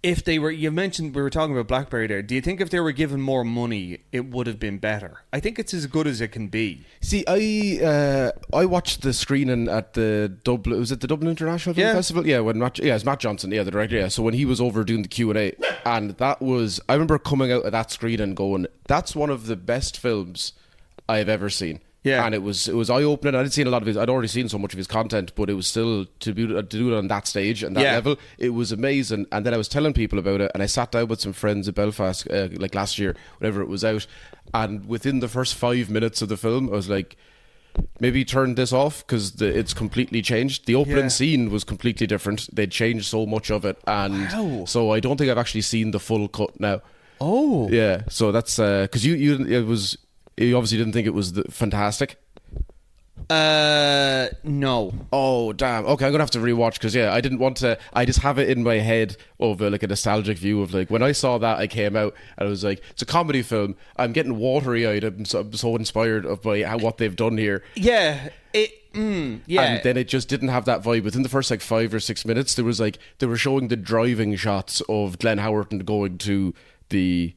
if they were, you mentioned, we were talking about BlackBerry there, do you think if they were given more money, it would have been better? I think it's as good as it can be. See, I watched the screening at the Dublin, was it the Dublin International Film Festival? Yeah, it's Matt Johnson, the director, So when he was over doing the Q&A, and that was, I remember coming out of that screening going, that's one of the best films I've ever seen. Yeah, and it was eye-opening. I didn't see a lot of his. I'd already seen so much of his content, but it was still to do it on that stage and that level. It was amazing. And then I was telling people about it, and I sat down with some friends at Belfast, like last year, whenever it was out. And within the first 5 minutes of the film, I was like, maybe turn this off because it's completely changed. The opening scene was completely different. They'd changed so much of it, and so I don't think I've actually seen the full cut now. Oh, yeah. So that's because you obviously didn't think it was fantastic. No. Oh, damn. Okay, I'm gonna have to rewatch because I didn't want to. I just have it in my head of like a nostalgic view of like when I saw that I came out and I was like, it's a comedy film. I'm getting watery eyed. I'm so inspired by what they've done here. Yeah. And then it just didn't have that vibe. Within the first like 5 or 6 minutes, there was like they were showing the driving shots of Glenn Howerton going to the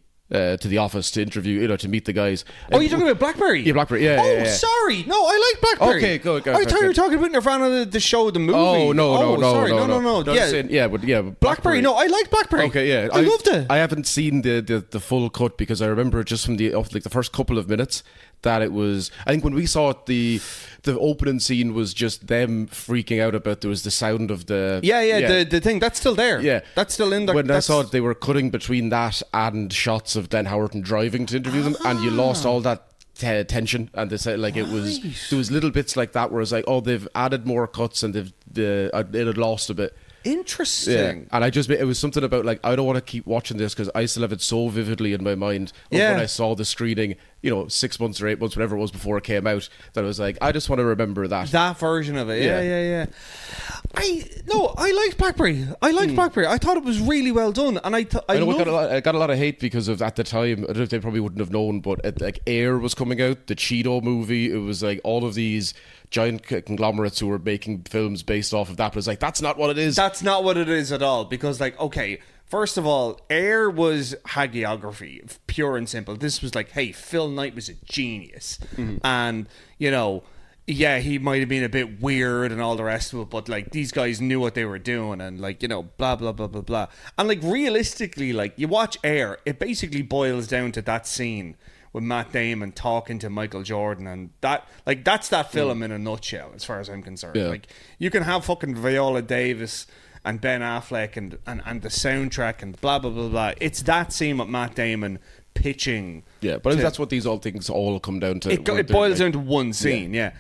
office to interview, to meet the guys. Oh, you're talking about BlackBerry? Yeah, BlackBerry. Yeah. Oh, sorry. No, I like BlackBerry. Okay, go. I thought you were talking about Nirvana, the show, the movie. Oh, no. Sorry, no. BlackBerry. No, I like BlackBerry. Okay, yeah, I loved it. I haven't seen the full cut because I remember just from the first couple of minutes that it was. I think when we saw it, the opening scene was just them freaking out about there was the sound of the the thing that's still there. Yeah, that's still in there. When I saw it, they were cutting between that and shots of Glenn Howerton driving to interview them, and you lost all that tension. And they said like there was little bits like that where it's like, oh, they've added more cuts and it had lost a bit. Interesting. And it was something about like I don't want to keep watching this because I still have it so vividly in my mind of when I saw the screening 6 months or 8 months, whatever it was before it came out, that I was like, I just want to remember that version of it. Yeah. I liked BlackBerry. BlackBerry. I thought it was really well done, and I got a lot of hate because of at the time. I don't know if they probably wouldn't have known, but like Air was coming out, the Cheeto movie. It was like all of these giant conglomerates who were making films based off of that. But it's like that's not what it is. That's not what it is at all. Because like, okay, first of all, Air was hagiography, pure and simple. This was like, hey, Phil Knight was a genius, and yeah, he might have been a bit weird and all the rest of it, but like these guys knew what they were doing, and like, you know, blah blah blah blah blah. And like realistically, like you watch Air, it basically boils down to that scene with Matt Damon talking to Michael Jordan, and that, like, that's that film in a nutshell, as far as I'm concerned. Yeah. Like, you can have fucking Viola Davis and Ben Affleck and the soundtrack and blah blah blah blah. It's that scene with Matt Damon pitching. Yeah, but that's what these all things all come down to. It boils down to one scene, yeah.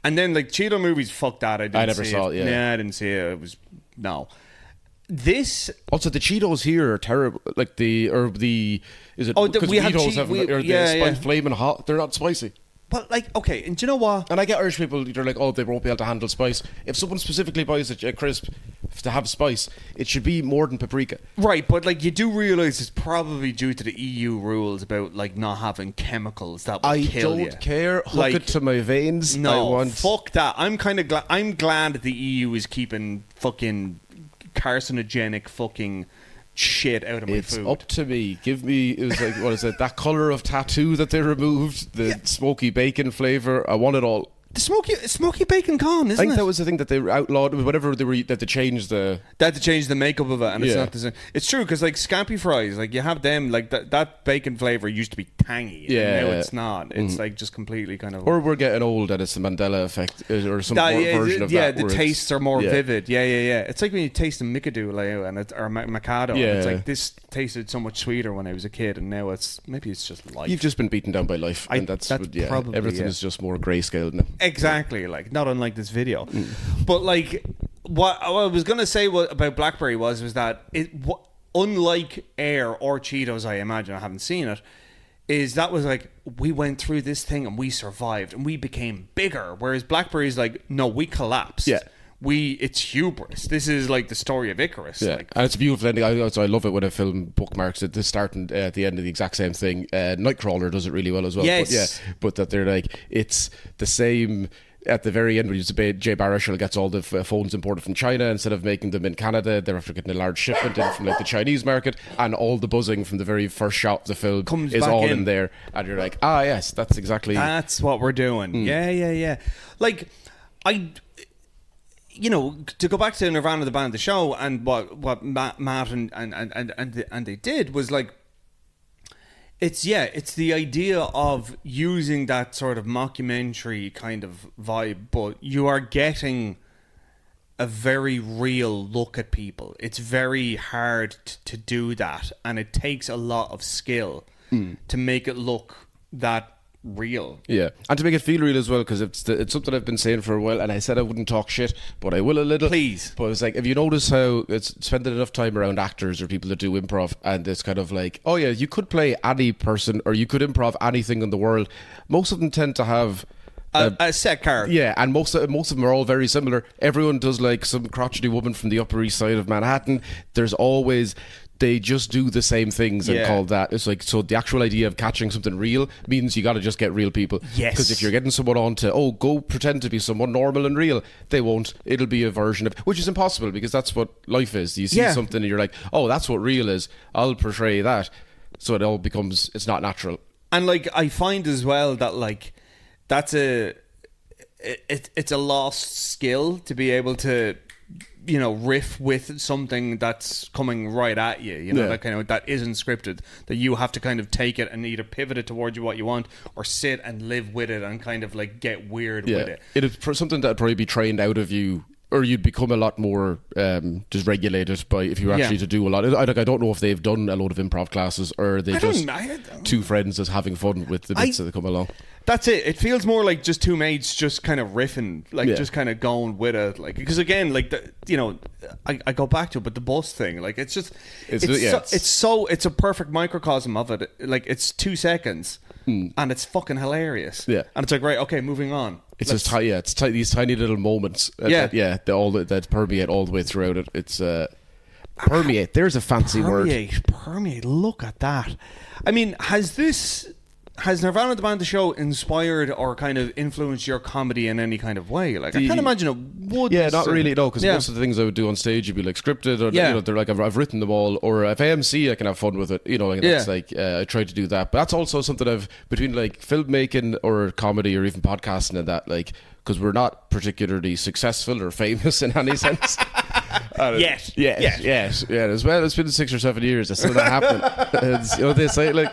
And then like Cheeto movies, fuck that. I never saw it. Yeah, I didn't see it. It was This also, the Cheetos here are terrible. Like the is it? Oh, because we have Cheetos spiced flaming hot. They're not spicy. But like, okay, and do you know what? And I get Irish people, they're like, oh, they won't be able to handle spice. If someone specifically buys a crisp to have spice, it should be more than paprika. Right, but like you do realise it's probably due to the EU rules about like not having chemicals that will kill you. I don't care. Hook like, it to my veins. No, fuck that. I'm kind of glad. I'm glad that the EU is keeping fucking carcinogenic fucking shit out of my food. It's up to me. Give me, it was like, what is it, that colour of tattoo that they removed, the smoky bacon flavour, I want it all. The smoky bacon gone, isn't it? I think that was the thing that they outlawed, whatever they were, that they changed the... They had to change the makeup of it, and it's not the same. It's true, because like Scampi fries, like you have them, like that bacon flavour used to be tangy, and now it's not. It's like just completely kind of... Or we're getting old and it's the Mandela effect, or some version of that. Yeah, the tastes are more vivid. Yeah. It's like when you taste a Mikado or Mikado, and it's like, this tasted so much sweeter when I was a kid, and now maybe it's just life. You've just been beaten down by life, and that's probably, everything is just more grayscale now. Exactly, like not unlike this video. But like what I was gonna say about BlackBerry was that unlike Air or Cheetos, I imagine, I haven't seen it, is that was like, we went through this thing and we survived and we became bigger, whereas BlackBerry's like, no, we collapsed. It's hubris. This is like the story of Icarus. Yeah, and it's a beautiful ending. I love it when a film bookmarks at the start and at the end of the exact same thing. Nightcrawler does it really well as well. Yes. But that they're like, it's the same. At the very end, when Jay Baruchel gets all the phones imported from China, instead of making them in Canada, they're after getting a large shipment in from like the Chinese market, and all the buzzing from the very first shot of the film is all in there, and you're like, yes, that's what we're doing. Yeah. Like, you know, to go back to Nirvana the band, the show, and what Matt and they did was like, it's the idea of using that sort of mockumentary kind of vibe, but you are getting a very real look at people. It's very hard to do that, and it takes a lot of skill to make it look that real. Yeah, and to make it feel real as well, because it's something I've been saying for a while, and I said I wouldn't talk shit, but I will a little. Please. But it's like, if you notice how it's spending enough time around actors or people that do improv, and it's kind of like, oh yeah, you could play any person or you could improv anything in the world. Most of them tend to have a set character. Yeah, and most of them are all very similar. Everyone does like some crotchety woman from the Upper East Side of Manhattan. There's always... They just do the same things and call that. It's like, so the actual idea of catching something real means you got to just get real people. Yes. Because if you're getting someone on to, go pretend to be someone normal and real, they won't. It'll be a version of, which is impossible, because that's what life is. You see something and you're like, oh, that's what real is. I'll portray that. So it all becomes, it's not natural. And like, I find as well that like, that's it's a lost skill to be able to, you know, riff with something that's coming right at you, you know, that kind of, that isn't scripted, that you have to kind of take it and either pivot it towards you what you want, or sit and live with it and kind of like get weird with it. It is something that would probably be trained out of you, or you'd become a lot more just regulated by, if you were actually to do a lot. I don't know if they've done a load of improv classes, or they just two friends just having fun with the bits that come along. That's it. It feels more like just two mates just kind of riffing, like just kind of going with it. Like, because again, like I go back to it, but the bus thing, like it's a perfect microcosm of it. Like, it's 2 seconds and it's fucking hilarious. Yeah, and it's like, right, okay, moving on. It's just these tiny little moments. That permeate all the way throughout it. It's permeate. There's a fancy word. Permeate. Look at that. I mean, has this has Nirvana the Band Show inspired or kind of influenced your comedy in any kind of way? Like, I can't imagine it would. Yeah, not really, no, because most of the things I would do on stage would be like scripted, or they're like I've written them all, or if I MC, I can have fun with it. That's like I try to do that. But that's also something I've between like filmmaking or comedy or even podcasting and that, like, because we're not particularly successful or famous in any sense. Yes. As well, it's been 6 or 7 years. It's still not happening. They say like.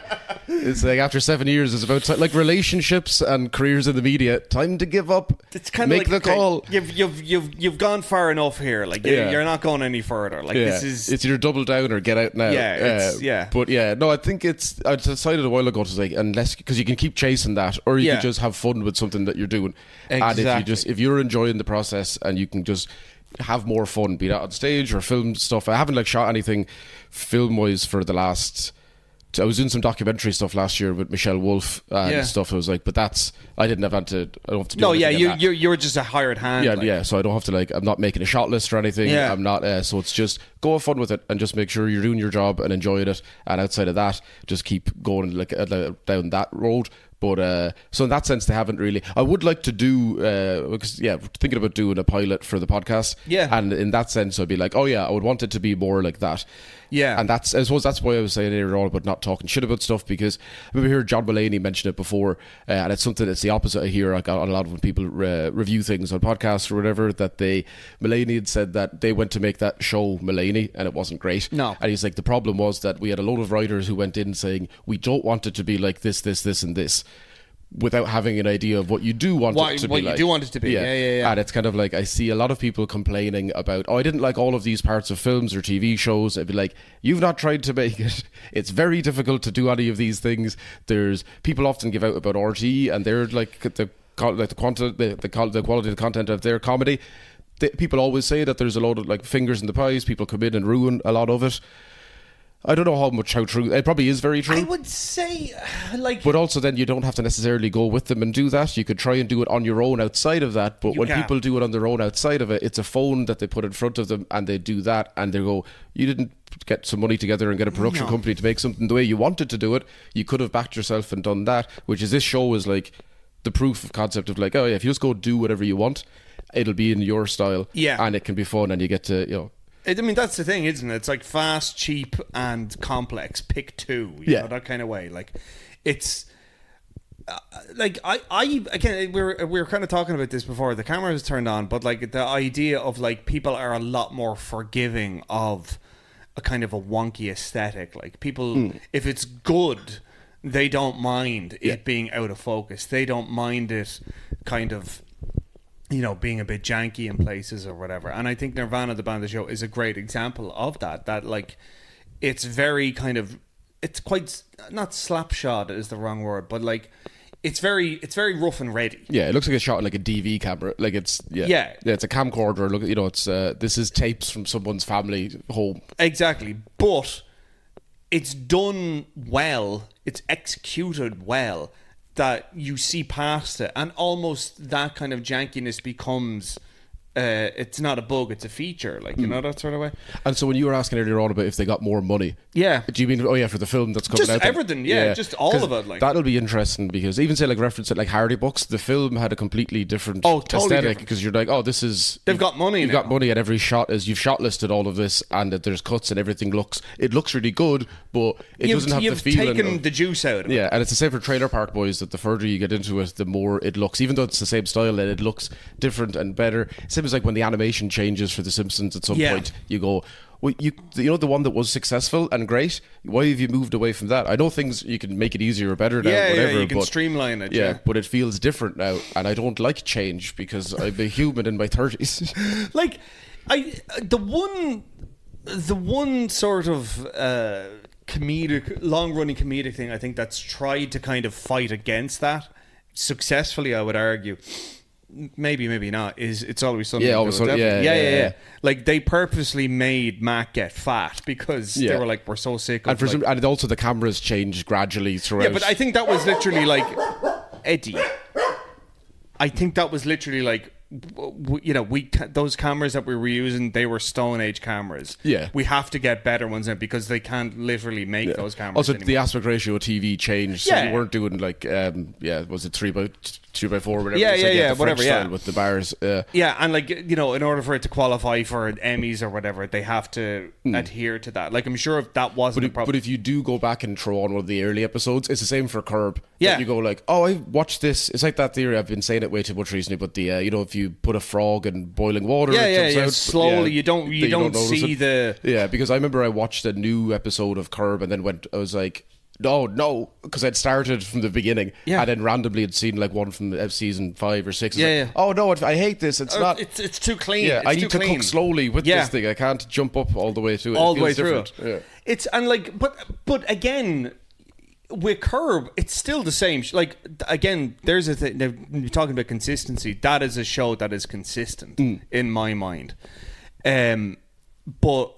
It's like after 7 years, it's about like relationships and careers in the media. Time to give up. It's kind of make like, the call. You've gone far enough here. Like you're not going any further. Like this is. It's either double down or get out now. But I think I decided a while ago to like unless because you can keep chasing that, or you can just have fun with something that you're doing. Exactly. And if you're enjoying the process and you can just have more fun, be that on stage or film stuff. I haven't like shot anything film wise for the last. I was doing some documentary stuff last year with Michelle Wolf and stuff. I was like, but I don't have to do you were just a hired hand. So I don't have to like, I'm not making a shot list or anything. I'm not, so it's just go have fun with it and just make sure you're doing your job and enjoying it. And outside of that, just keep going like down that road. But so in that sense, they haven't really. I would like to do because thinking about doing a pilot for the podcast. And in that sense, I'd be like, I would want it to be more like that. And I suppose that's why I was saying earlier on about not talking shit about stuff, because I remember hearing John Mulaney mention it before, and it's something that's the opposite I hear a lot of when people review things on podcasts or whatever, that Mulaney had said that they went to make that show Mulaney and it wasn't great. No. And he's like, the problem was that we had a load of writers who went in saying, we don't want it to be like this, and this, without having an idea of what you do want it to be like. What you do want it to be, yeah. And it's kind of like, I see a lot of people complaining about, I didn't like all of these parts of films or TV shows. I'd be like, you've not tried to make it. It's very difficult to do any of these things. There's people often give out about RT and they're like the quality of the content of their comedy. People always say that there's a lot of like fingers in the pies. People come in and ruin a lot of it. I don't know how true it probably is. Very true, I would say, like, but also then you don't have to necessarily go with them and do that. You could try and do it on your own outside of that, but when people do it on their own outside of it, it's a phone that they put in front of them and they do that and they go, you didn't get some money together and get a production company to make something the way you wanted to do it. You could have backed yourself and done that, which is, this show is like the proof of concept of like, if you just go do whatever you want, it'll be in your style, and it can be fun, and you get to I mean, that's the thing, isn't it? It's like fast, cheap, and complex. Pick two, you know, that kind of way. Like, it's like I again, we were kind of talking about this before the camera was turned on, but like the idea of like people are a lot more forgiving of a kind of a wonky aesthetic. Like people, if it's good, they don't mind it being out of focus. They don't mind it kind of, being a bit janky in places or whatever. And I think Nirvana The Band Show is a great example of that. That like, it's very kind of, it's quite, not slapshot is the wrong word, but like, it's very rough and ready. Yeah, it looks like it's shot on like a DV camera. Like it's it's a camcorder. Look, it's this is tapes from someone's family home. Exactly, but it's done well. It's executed well. That you see past it, and almost that kind of jankiness becomes it's not a bug, it's a feature, like, that sort of way. And so when you were asking earlier on about if they got more money, do you mean for the film that's coming just out? Just everything, just all of it. Like, that'll be interesting, because even say like reference it like Hardy Books, the film had a completely different aesthetic, because you're like, this is they've got money. You've got money, and every shot is you've shot listed all of this, and that there's cuts and everything looks really good, but it doesn't have the feeling. You've taken the juice out of it. Yeah, and it's the same for Trailer Park Boys, that the further you get into it, the more it looks, even though it's the same style, and it looks different and better. Same as like when the animation changes for The Simpsons at some point, you go, well, the one that was successful and great, why have you moved away from that? I know things, you can make it easier or better now, whatever. You can streamline it. But it feels different now, and I don't like change, because I'm a human in my 30s. Like, the one sort of long-running comedic thing I think that's tried to kind of fight against that successfully, I would argue, maybe not, is It's Always Sunny. Yeah. Like, they purposely made Mac get fat because they were like, we're so sick of and also the cameras changed gradually throughout. Yeah, but I think that was literally like Eddie. I think that was literally like those cameras that we were using, they were Stone Age cameras. Yeah. We have to get better ones now because they can't literally make those cameras also anymore. The aspect ratio of TV changed, so you weren't doing like was it 3x4 or whatever? Whatever, with the bars. And like, in order for it to qualify for Emmys or whatever, they have to adhere to that. Like, I'm sure if that wasn't a problem. But if you do go back and throw on one of the early episodes, it's the same for Curb. Yeah. You go like, oh, I watched this. It's like that theory, I've been saying it way too much recently, but the if you put a frog in boiling water, it jumps out. Slowly, you don't see the... Yeah, because I remember I watched a new episode of Curb and then I was like, no, because I'd started from the beginning and then randomly had seen like one from season 5 or 6. Oh no, I hate this. It's not. It's too clean. Yeah, I need to cook slowly with this thing. I can't jump up all the way through it. All the way through. Yeah. It's but again, with Curb, it's still the same. Like, again, there's a thing. You're talking about consistency. That is a show that is consistent in my mind. But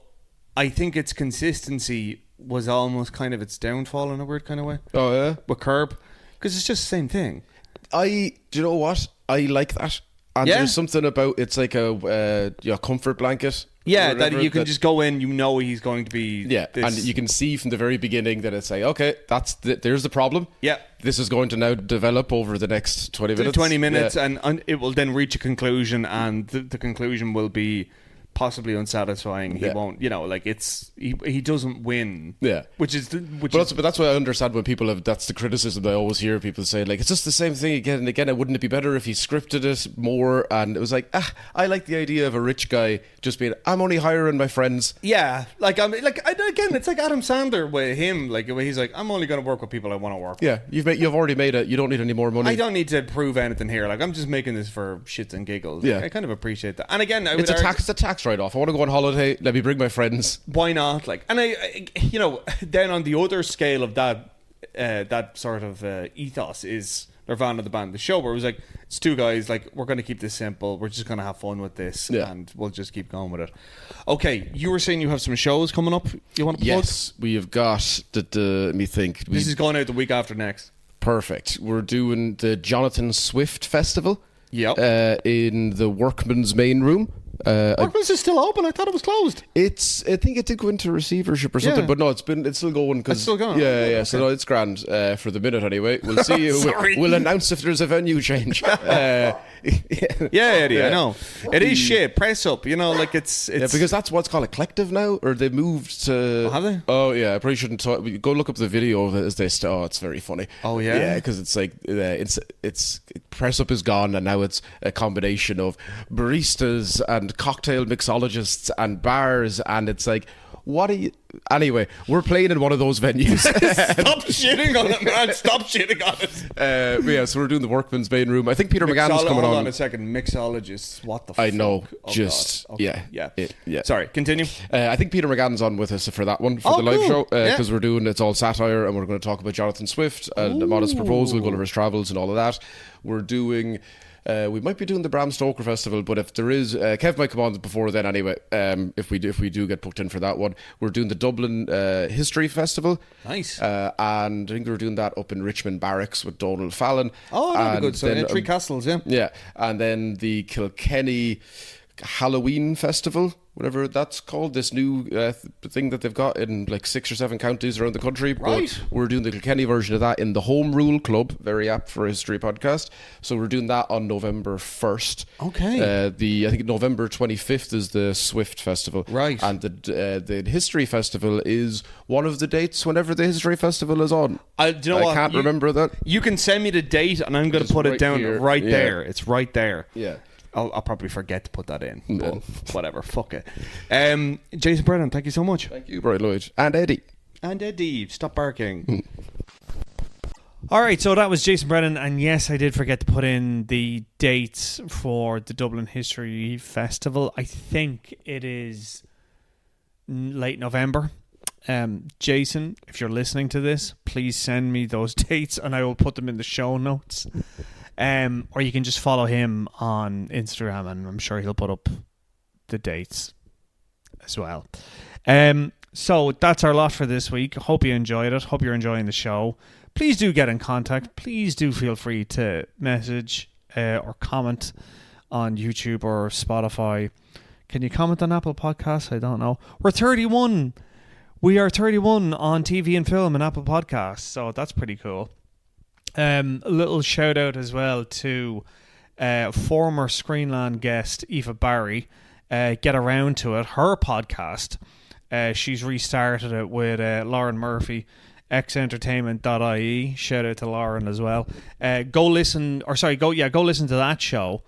I think its consistency was almost kind of its downfall in a weird kind of way. Oh yeah, with Curb, because it's just the same thing. Do you know what? I like that. And there's something about it's like a comfort blanket. Yeah, that you can just go in, he's going to be... Yeah, and you can see from the very beginning that it's like, okay, there's the problem. Yeah. This is going to now develop over the next 20 minutes. 20 minutes, and it will then reach a conclusion, and the conclusion will be possibly unsatisfying. He won't, he doesn't win. Yeah. But that's why I understand when people that's the criticism I always hear people say, like, it's just the same thing again and again. Wouldn't it be better if he scripted it more? And it was like, I like the idea of a rich guy just being, I'm only hiring my friends. Yeah. Again, it's like Adam Sandler with him, like, where he's like, I'm only going to work with people I want to work with. Yeah. You've already made it. You don't need any more money. I don't need to prove anything here. Like, I'm just making this for shits and giggles. Yeah. I kind of appreciate that. And again, it's a tax write-off. I want to go on holiday. Let me bring my friends. Why not? Like, and I then on the other scale of that sort of ethos is Nirvana the Band, the show, where it was like, it's two guys, like, we're going to keep this simple. We're just going to have fun with this, and we'll just keep going with it. Okay, you were saying you have some shows coming up. You want to plug? Yes, we have got let me think. This is going out the week after next. Perfect. We're doing the Jonathan Swift Festival. Yep. In the Workman's main room. Workman's is still open. I thought it was closed. I think it did go into receivership or something, but no, it's still going. It's still going. Yeah. Okay. So no, it's grand for the minute anyway. We'll see. We'll announce if there's a venue change. Eddie, I know. It is shit. Press up. Like it's because that's what's called a collective now, or they moved to. Have they? Oh yeah, I probably shouldn't talk. Go look up the video of it as they start. Oh, it's very funny. Oh yeah, yeah, because it's like it's press up is gone, and now it's a combination of baristas and cocktail mixologists and bars, and it's like, what are you... Anyway, we're playing in one of those venues. Stop shitting on it, man. Stop shitting on it. So we're doing the Workman's main room. I think Peter McGann's coming on. Hold on a second. Mixologists. What the fuck? I know. Oh, just... okay. Yeah. Sorry, continue. I think Peter McGann's on with us for that one, for the live show, because we're doing It's All Satire, and we're going to talk about Jonathan Swift and A Modest Proposal, Gulliver's Travels, and all of that. We're doing... we might be doing the Bram Stoker Festival, but if there is, Kev might come on before then anyway. If we do get booked in for that one, we're doing the Dublin History Festival. Nice. And I think we're doing that up in Richmond Barracks with Donald Fallon. Oh, that'd be good. So Three Castles, yeah. Yeah, and then the Kilkenny Halloween Festival, whatever that's called, this new thing that they've got in like 6 or 7 counties around the country. Right. But we're doing the Kilkenny version of that in the Home Rule Club, very apt for a history podcast. So we're doing that on November 1st. Okay. I think November 25th is the Swift Festival. Right. And the History Festival is one of the dates whenever the History Festival is on. Do you know what? I can't remember that. You can send me the date and I'm going to put it down here. right there. It's right there. Yeah. I'll probably forget to put that in, but whatever, fuck it. Jason Brennan, thank you so much. Thank you, Brian Lloyd. And Eddie. Stop barking. All right, so that was Jason Brennan, and yes, I did forget to put in the dates for the Dublin History Festival. I think it is late November. Jason, if you're listening to this, please send me those dates and I will put them in the show notes. Or you can just follow him on Instagram and I'm sure he'll put up the dates as well. So that's our lot for this week. Hope you enjoyed it. Hope you're enjoying the show. Please do get in contact. Please do feel free to message or comment on YouTube or Spotify. Can you comment on Apple Podcasts? I don't know. We're 31. We are 31 on TV and film and Apple Podcasts, so that's pretty cool. A little shout out as well to former Screenland guest Eva Barry. Get Around to It, her podcast. She's restarted it with Lauren Murphy, xentertainment.ie. Shout out to Lauren as well. Go listen to that show.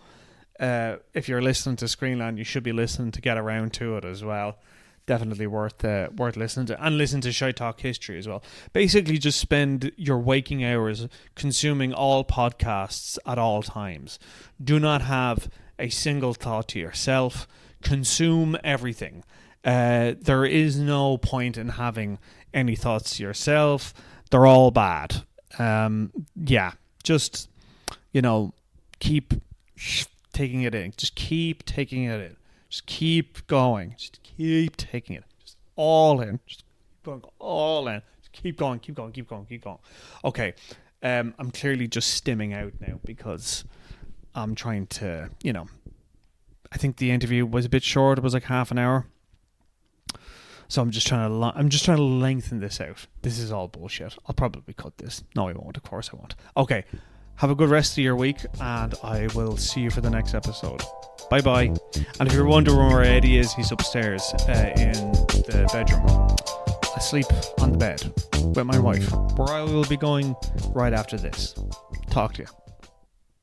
If you're listening to Screenland, you should be listening to Get Around to It as well. Definitely worth listening to, and listen to Shite Talk History as well. Basically, just spend your waking hours consuming all podcasts at all times. Do not have a single thought to yourself. Consume everything. There is no point in having any thoughts to yourself. They're all bad. Just, keep taking it in. Just keep taking it in. Just keep going. Just keep taking it. Just all in. Just going all in. Just keep going. Okay. I'm clearly just stimming out now because I'm trying to, I think the interview was a bit short. It was like half an hour. So I'm just trying to lengthen this out. This is all bullshit. I'll probably cut this. No, I won't. Of course I won't. Okay. Have a good rest of your week, and I will see you for the next episode. Bye-bye. And if you're wondering where Eddie is, he's upstairs in the bedroom, asleep on the bed with my wife, where I will be going right after this. Talk to you.